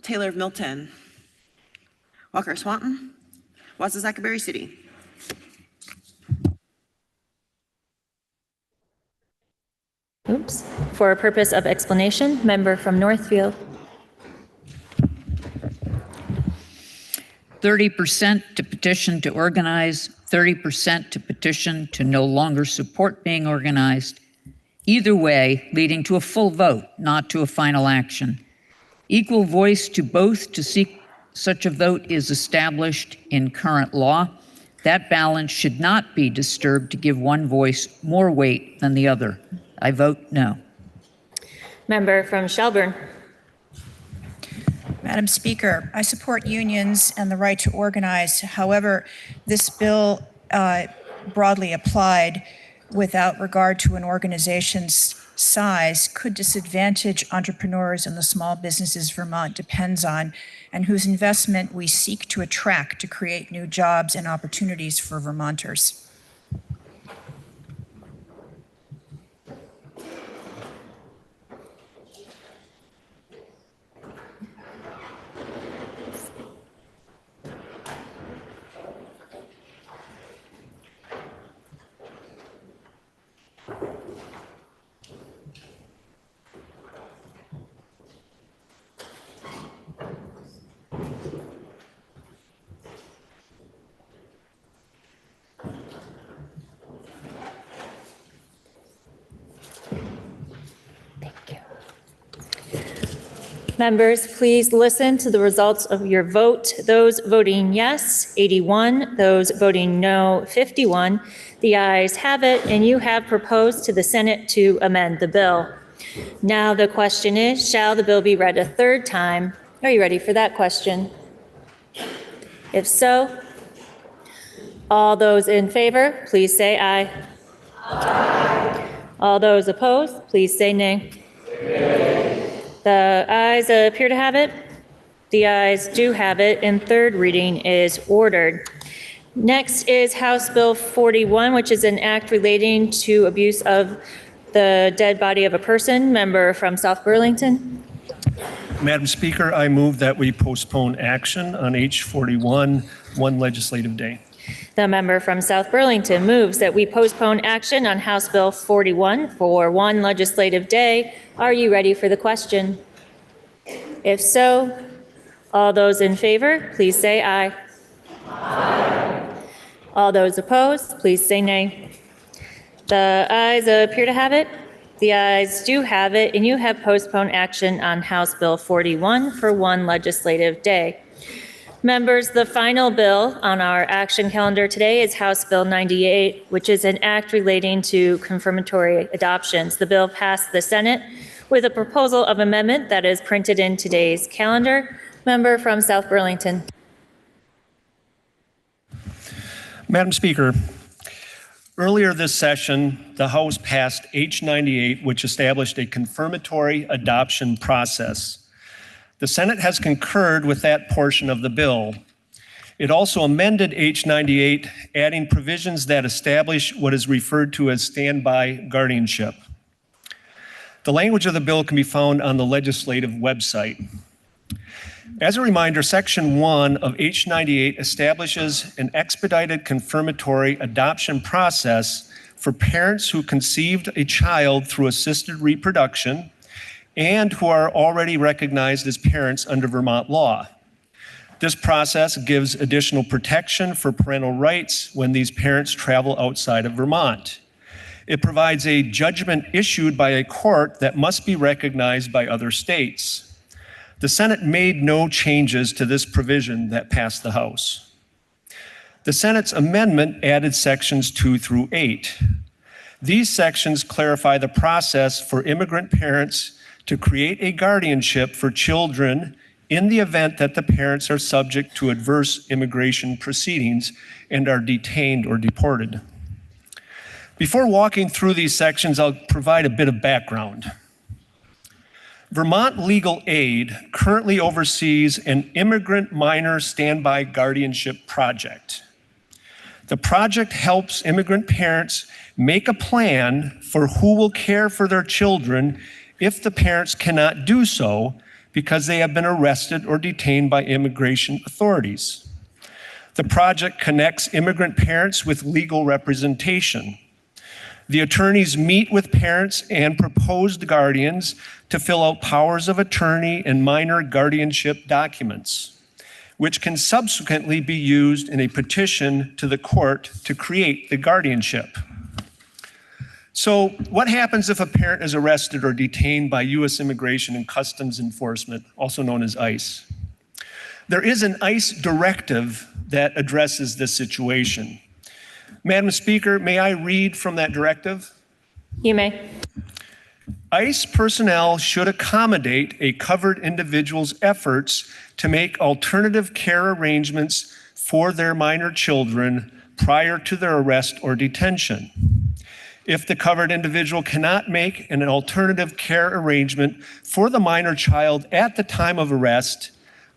[SPEAKER 23] Taylor of Milton. Walker of Swanton. Wazazack of Berry City.
[SPEAKER 1] Oops. For a purpose of explanation, member from Northfield.
[SPEAKER 22] 30% to petition to organize, 30% to petition to no longer support being organized. Either way, leading to a full vote, not to a final action. Equal voice to both to seek such a vote is established in current law. That balance should not be disturbed to give one voice more weight than the other. I vote no.
[SPEAKER 1] Member from Shelburne.
[SPEAKER 14] Madam Speaker, I support unions and the right to organize. However, this bill broadly applied without regard to an organization's size could disadvantage entrepreneurs and the small businesses Vermont depends on and whose investment we seek to attract to create new jobs and opportunities for Vermonters.
[SPEAKER 1] Members, please listen to the results of your vote. Those voting yes, 81. Those voting no, 51. The ayes have it, and you have proposed to the Senate to amend the bill. Now the question is, shall the bill be read a third time? Are you ready for that question? If so, all those in favor, please say aye. Aye. All those opposed, please say nay. The ayes appear to have it. The ayes do have it, and third reading is ordered. Next is House Bill 41, which is an act relating to abuse of the dead body of a person. Member from South Burlington.
[SPEAKER 5] Madam Speaker, I move that we postpone action on H41 one legislative day.
[SPEAKER 1] The member from South Burlington moves that we postpone action on House Bill 41 for one legislative day. Are you ready for the question? If so, all those in favor, please say aye. Aye. All those opposed, please say nay. The ayes appear to have it. The ayes do have it, and you have postponed action on House Bill 41 for one legislative day. Members, the final bill on our action calendar today is House Bill 98, which is an act relating to confirmatory adoptions. The bill passed the Senate with a proposal of amendment that is printed in today's calendar. Member from South Burlington.
[SPEAKER 5] Madam Speaker, earlier this session, the House passed H98, which established a confirmatory adoption process. The Senate has concurred with that portion of the bill. It also amended H98, adding provisions that establish what is referred to as standby guardianship. The language of the bill can be found on the legislative website. As a reminder, Section 1 of H98 establishes an expedited confirmatory adoption process for parents who conceived a child through assisted reproduction and who are already recognized as parents under Vermont law. This process gives additional protection for parental rights when these parents travel outside of Vermont. It provides a judgment issued by a court that must be recognized by other states. The Senate made no changes to this provision that passed the House. The Senate's amendment added sections 2 through 8. These sections clarify the process for immigrant parents to create a guardianship for children in the event that the parents are subject to adverse immigration proceedings and are detained or deported. Before walking through these sections, I'll provide a bit of background. Vermont Legal Aid currently oversees an immigrant minor standby guardianship project. The project helps immigrant parents make a plan for who will care for their children if the parents cannot do so because they have been arrested or detained by immigration authorities. The project connects immigrant parents with legal representation. The attorneys meet with parents and proposed guardians to fill out powers of attorney and minor guardianship documents, which can subsequently be used in a petition to the court to create the guardianship. So what happens if a parent is arrested or detained by U.S. Immigration and Customs Enforcement, also known as ICE? There is an ICE directive that addresses this situation. Madam Speaker, may I read from that directive?
[SPEAKER 1] You may.
[SPEAKER 5] ICE personnel should accommodate a covered individual's efforts to make alternative care arrangements for their minor children prior to their arrest or detention. If the covered individual cannot make an alternative care arrangement for the minor child at the time of arrest,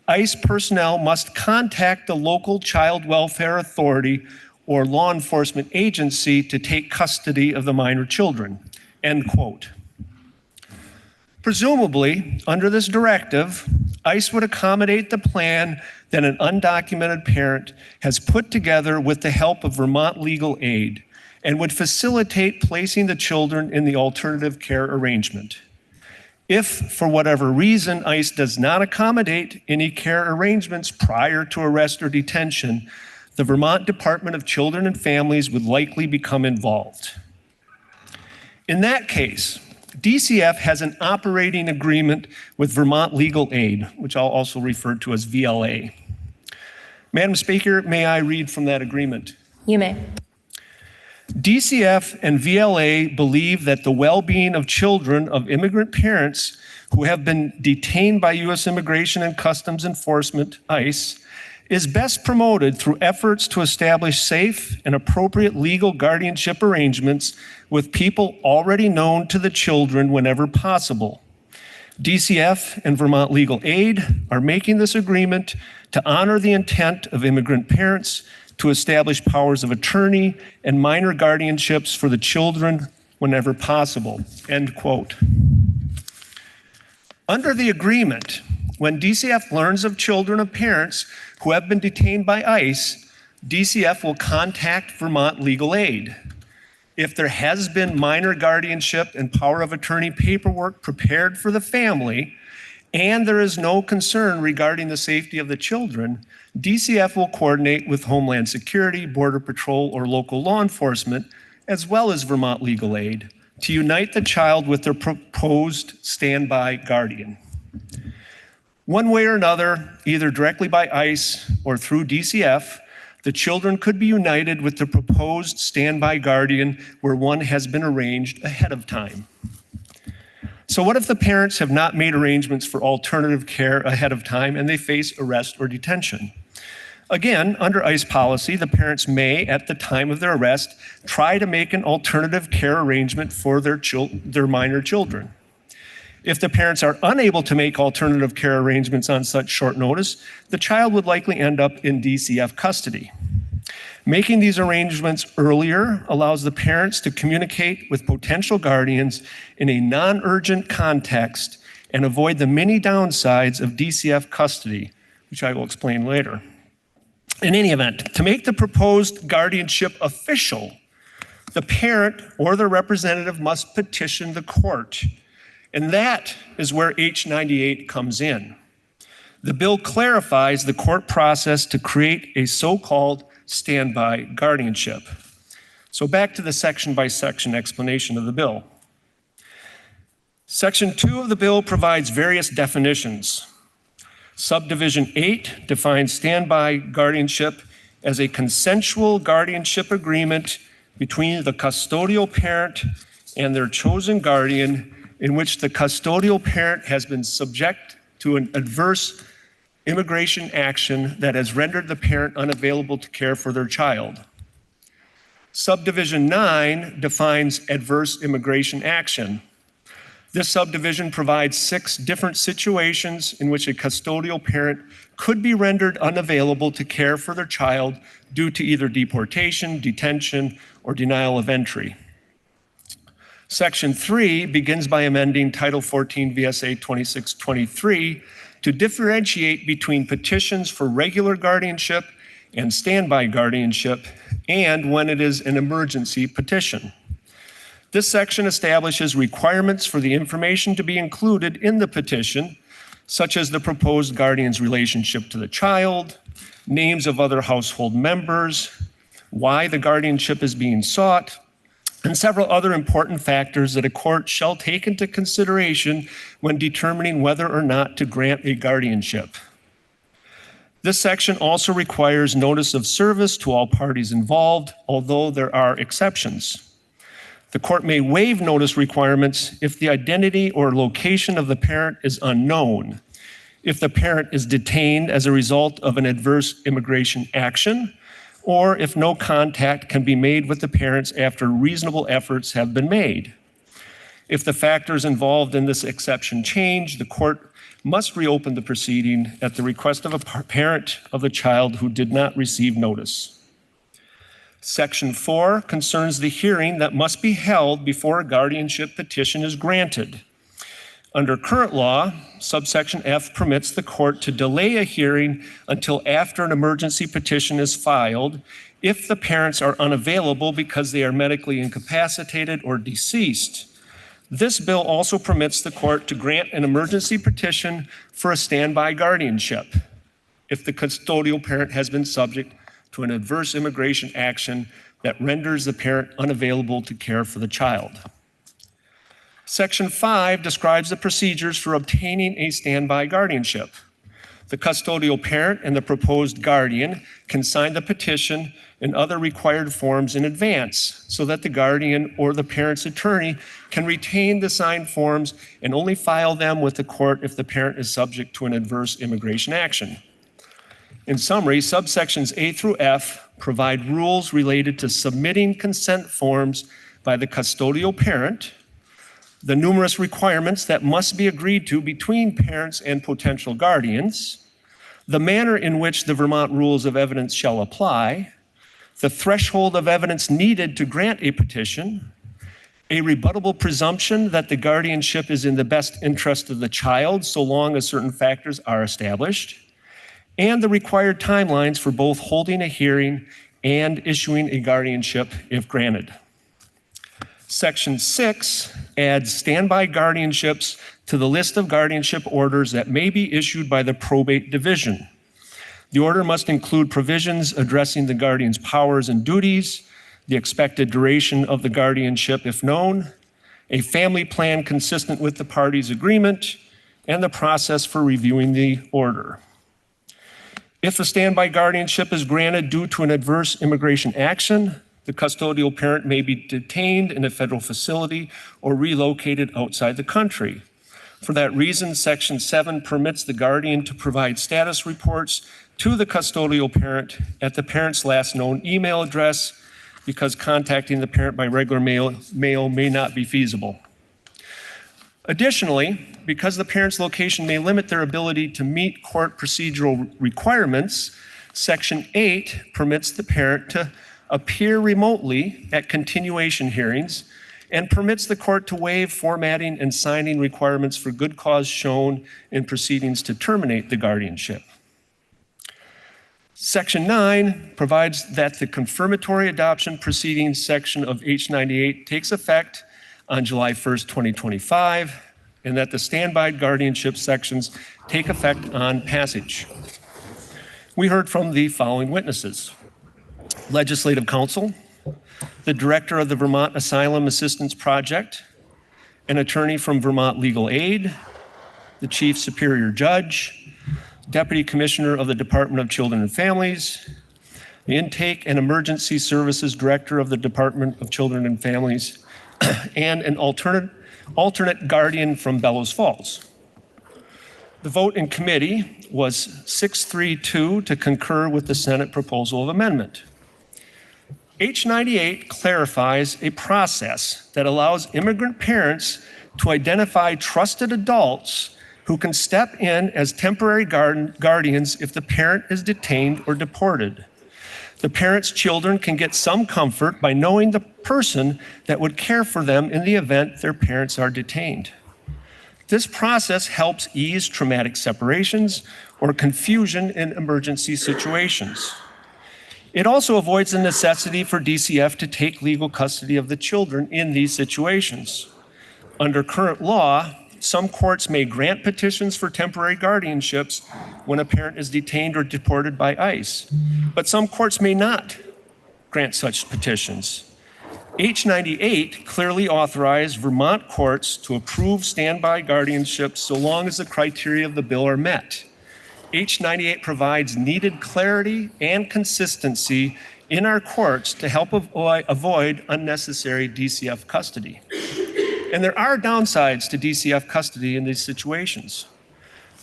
[SPEAKER 5] ICE personnel must contact the local child welfare authority or law enforcement agency to take custody of the minor children, end quote. Presumably, under this directive, ICE would accommodate the plan that an undocumented parent has put together with the help of Vermont Legal Aid and would facilitate placing the children in the alternative care arrangement. If, for whatever reason, ICE does not accommodate any care arrangements prior to arrest or detention, the Vermont Department of Children and Families would likely become involved. In that case, DCF has an operating agreement with Vermont Legal Aid, which I'll also refer to as VLA. Madam Speaker, may I read from that agreement?
[SPEAKER 1] You may.
[SPEAKER 5] DCF and VLA believe that the well-being of children of immigrant parents who have been detained by U.S. Immigration and Customs Enforcement, ICE, is best promoted through efforts to establish safe and appropriate legal guardianship arrangements with people already known to the children whenever possible. DCF and Vermont Legal Aid are making this agreement to honor the intent of immigrant parents to establish powers of attorney and minor guardianships for the children whenever possible, end quote. Under the agreement, when DCF learns of children of parents who have been detained by ICE, DCF will contact Vermont Legal Aid. If there has been minor guardianship and power of attorney paperwork prepared for the family, and there is no concern regarding the safety of the children, DCF will coordinate with Homeland Security, Border Patrol, or local law enforcement, as well as Vermont Legal Aid, to unite the child with their proposed standby guardian. One way or another, either directly by ICE or through DCF, the children could be united with the proposed standby guardian where one has been arranged ahead of time. So what if the parents have not made arrangements for alternative care ahead of time and they face arrest or detention? Again, under ICE policy, the parents may, at the time of their arrest, try to make an alternative care arrangement for their minor children. If the parents are unable to make alternative care arrangements on such short notice, the child would likely end up in DCF custody. Making these arrangements earlier allows the parents to communicate with potential guardians in a non-urgent context and avoid the many downsides of DCF custody, which I will explain later. In any event, to make the proposed guardianship official, the parent or their representative must petition the court. And that is where H98 comes in. The bill clarifies the court process to create a so-called standby guardianship. So back to the section-by-section explanation of the bill. Section 2 of the bill provides various definitions. Subdivision 8 defines standby guardianship as a consensual guardianship agreement between the custodial parent and their chosen guardian in which the custodial parent has been subject to an adverse immigration action that has rendered the parent unavailable to care for their child. Subdivision 9 defines adverse immigration action. This subdivision provides 6 different situations in which a custodial parent could be rendered unavailable to care for their child due to either deportation, detention, or denial of entry. Section 3 begins by amending Title 14 VSA 2623 to differentiate between petitions for regular guardianship and standby guardianship, and when it is an emergency petition. This section establishes requirements for the information to be included in the petition, such as the proposed guardian's relationship to the child, names of other household members, why the guardianship is being sought, and several other important factors that a court shall take into consideration when determining whether or not to grant a guardianship. This section also requires notice of service to all parties involved, although there are exceptions. The court may waive notice requirements if the identity or location of the parent is unknown, if the parent is detained as a result of an adverse immigration action, or if no contact can be made with the parents after reasonable efforts have been made. If the factors involved in this exception change, the court must reopen the proceeding at the request of a parent of the child who did not receive notice. Section 4 concerns the hearing that must be held before a guardianship petition is granted. Under current law, subsection F permits the court to delay a hearing until after an emergency petition is filed if the parents are unavailable because they are medically incapacitated or deceased. This bill also permits the court to grant an emergency petition for a standby guardianship if the custodial parent has been subject to an adverse immigration action that renders the parent unavailable to care for the child. Section 5 describes the procedures for obtaining a standby guardianship. The custodial parent and the proposed guardian can sign the petition and other required forms in advance so that the guardian or the parent's attorney can retain the signed forms and only file them with the court if the parent is subject to an adverse immigration action. In summary, subsections A through F provide rules related to submitting consent forms by the custodial parent, the numerous requirements that must be agreed to between parents and potential guardians, the manner in which the Vermont Rules of Evidence shall apply, the threshold of evidence needed to grant a petition, a rebuttable presumption that the guardianship is in the best interest of the child so long as certain factors are established, and the required timelines for both holding a hearing and issuing a guardianship if granted. Section 6 adds standby guardianships to the list of guardianship orders that may be issued by the probate division. The order must include provisions addressing the guardian's powers and duties, the expected duration of the guardianship if known, a family plan consistent with the parties' agreement, and the process for reviewing the order. If a standby guardianship is granted due to an adverse immigration action, the custodial parent may be detained in a federal facility or relocated outside the country. For that reason, Section 7 permits the guardian to provide status reports to the custodial parent at the parent's last known email address because contacting the parent by regular mail may not be feasible. Additionally, because the parent's location may limit their ability to meet court procedural requirements, Section 8 permits the parent to appear remotely at continuation hearings and permits the court to waive formatting and signing requirements for good cause shown in proceedings to terminate the guardianship. Section 9 provides that the confirmatory adoption proceedings section of H98 takes effect on July 1st, 2025, and that the standby guardianship sections take effect on passage. We heard from the following witnesses: Legislative Counsel, the Director of the Vermont Asylum Assistance Project, an attorney from Vermont Legal Aid, the Chief Superior Judge, Deputy Commissioner of the Department of Children and Families, the Intake and Emergency Services Director of the Department of Children and Families, and an alternate guardian from Bellows Falls. The vote in committee was 6-3-2 to concur with the Senate proposal of amendment. H98 clarifies a process that allows immigrant parents to identify trusted adults who can step in as temporary guardians if the parent is detained or deported. The parent's children can get some comfort by knowing the person that would care for them in the event their parents are detained. This process helps ease traumatic separations or confusion in emergency situations. It also avoids the necessity for DCF to take legal custody of the children in these situations. Under current law, some courts may grant petitions for temporary guardianships when a parent is detained or deported by ICE, but some courts may not grant such petitions. H98 clearly authorized Vermont courts to approve standby guardianships so long as the criteria of the bill are met. H98 provides needed clarity and consistency in our courts to help avoid unnecessary DCF custody. And there are downsides to DCF custody in these situations.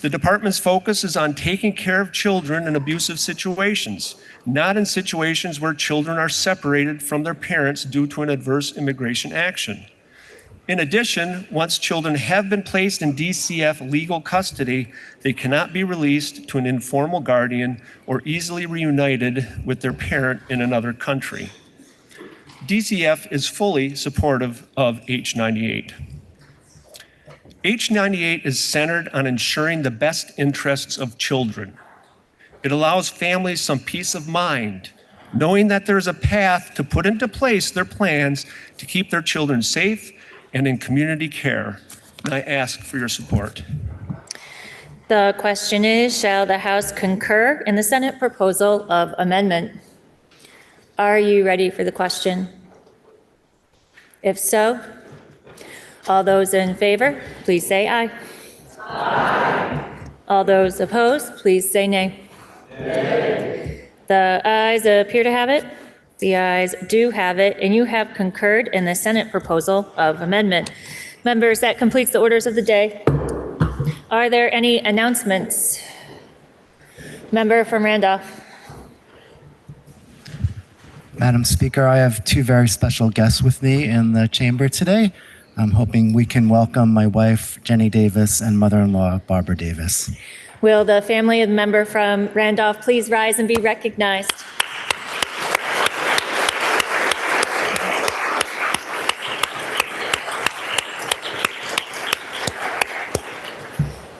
[SPEAKER 5] The department's focus is on taking care of children in abusive situations, not in situations where children are separated from their parents due to an adverse immigration action. In addition, once children have been placed in DCF legal custody, they cannot be released to an informal guardian or easily reunited with their parent in another country. DCF is fully supportive of H98. H98 is centered on ensuring the best interests of children. It allows families some peace of mind, knowing that there is a path to put into place their plans to keep their children safe and in community care. And I ask for your support.
[SPEAKER 1] The question is, shall the House concur in the Senate proposal of amendment? Are you ready for the question? If so, all those in favor, please say aye. Aye. All those opposed, please say nay. Nay. The ayes appear to have it. The ayes do have it, and you have concurred in the Senate proposal of amendment. Members, that completes the orders of the day. Are there any announcements? Member from Randolph.
[SPEAKER 7] Madam Speaker, I have two very special guests with me in the chamber today. I'm hoping we can welcome my wife, Jenny Davis, and mother-in-law, Barbara Davis.
[SPEAKER 1] Will the family of the member from Randolph please rise and be recognized?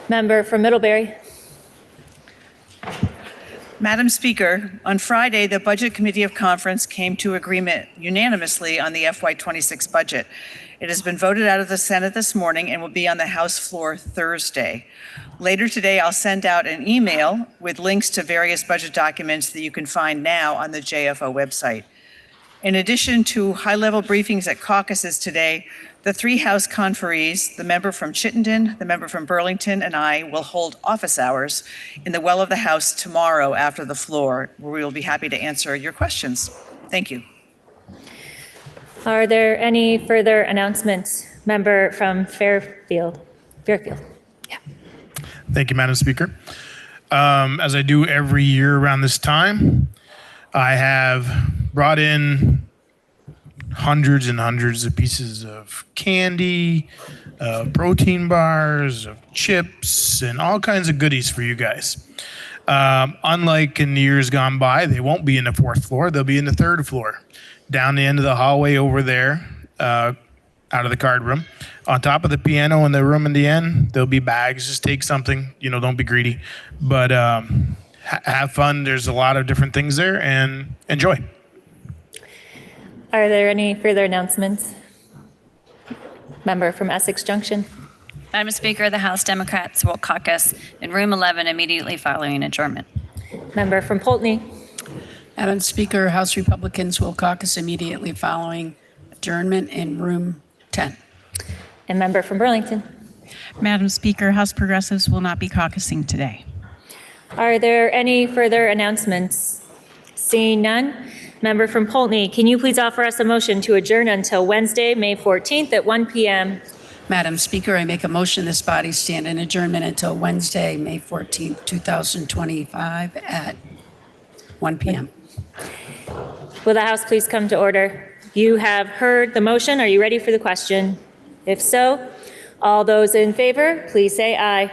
[SPEAKER 1] Member from Middlebury.
[SPEAKER 9] Madam Speaker, on Friday, the Budget Committee of Conference came to agreement unanimously on the FY26 budget. It has been voted out of the Senate this morning and will be on the House floor Thursday. Later today, I'll send out an email with links to various budget documents that you can find now on the JFO website. In addition to high-level briefings at caucuses today, the three House conferees, the member from Chittenden, the member from Burlington, and I will hold office hours in the well of the House tomorrow after the floor, where we will be happy to answer your questions. Thank you.
[SPEAKER 1] Are there any further announcements? Member from Fairfield.
[SPEAKER 10] Thank you, Madam Speaker. As I do every year around this time, I have brought in hundreds and hundreds of pieces of candy, protein bars, of chips, and all kinds of goodies for you guys. Unlike in the years gone by, they won't be in the fourth floor. They'll be in the third floor, down the end of the hallway over there, out of the card room. On top of the piano in the room in the end, there'll be bags. Just take something, don't be greedy. But have fun. There's a lot of different things there, and enjoy.
[SPEAKER 1] Are there any further announcements? Member from Essex Junction.
[SPEAKER 24] Madam Speaker, the House Democrats will caucus in room 11 immediately following adjournment.
[SPEAKER 1] Member from Poultney.
[SPEAKER 25] Madam Speaker, House Republicans will caucus immediately following adjournment in room 10.
[SPEAKER 1] And member from Burlington.
[SPEAKER 26] Madam Speaker, House Progressives will not be caucusing today.
[SPEAKER 1] Are there any further announcements? Seeing none. Member from Poultney, can you please offer us a motion to adjourn until Wednesday, May 14th at 1 p.m.?
[SPEAKER 25] Madam Speaker, I make a motion this body stand in adjournment until Wednesday, May 14th, 2025 at 1 p.m.
[SPEAKER 1] Will the House please come to order? You have heard the motion. Are you ready for the question? If so, all those in favor, please say aye.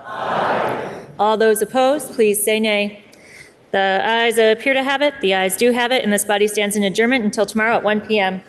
[SPEAKER 1] Aye. All those opposed, please say nay. The ayes appear to have it. The ayes do have it, and this body stands in adjournment until tomorrow at 1 p.m.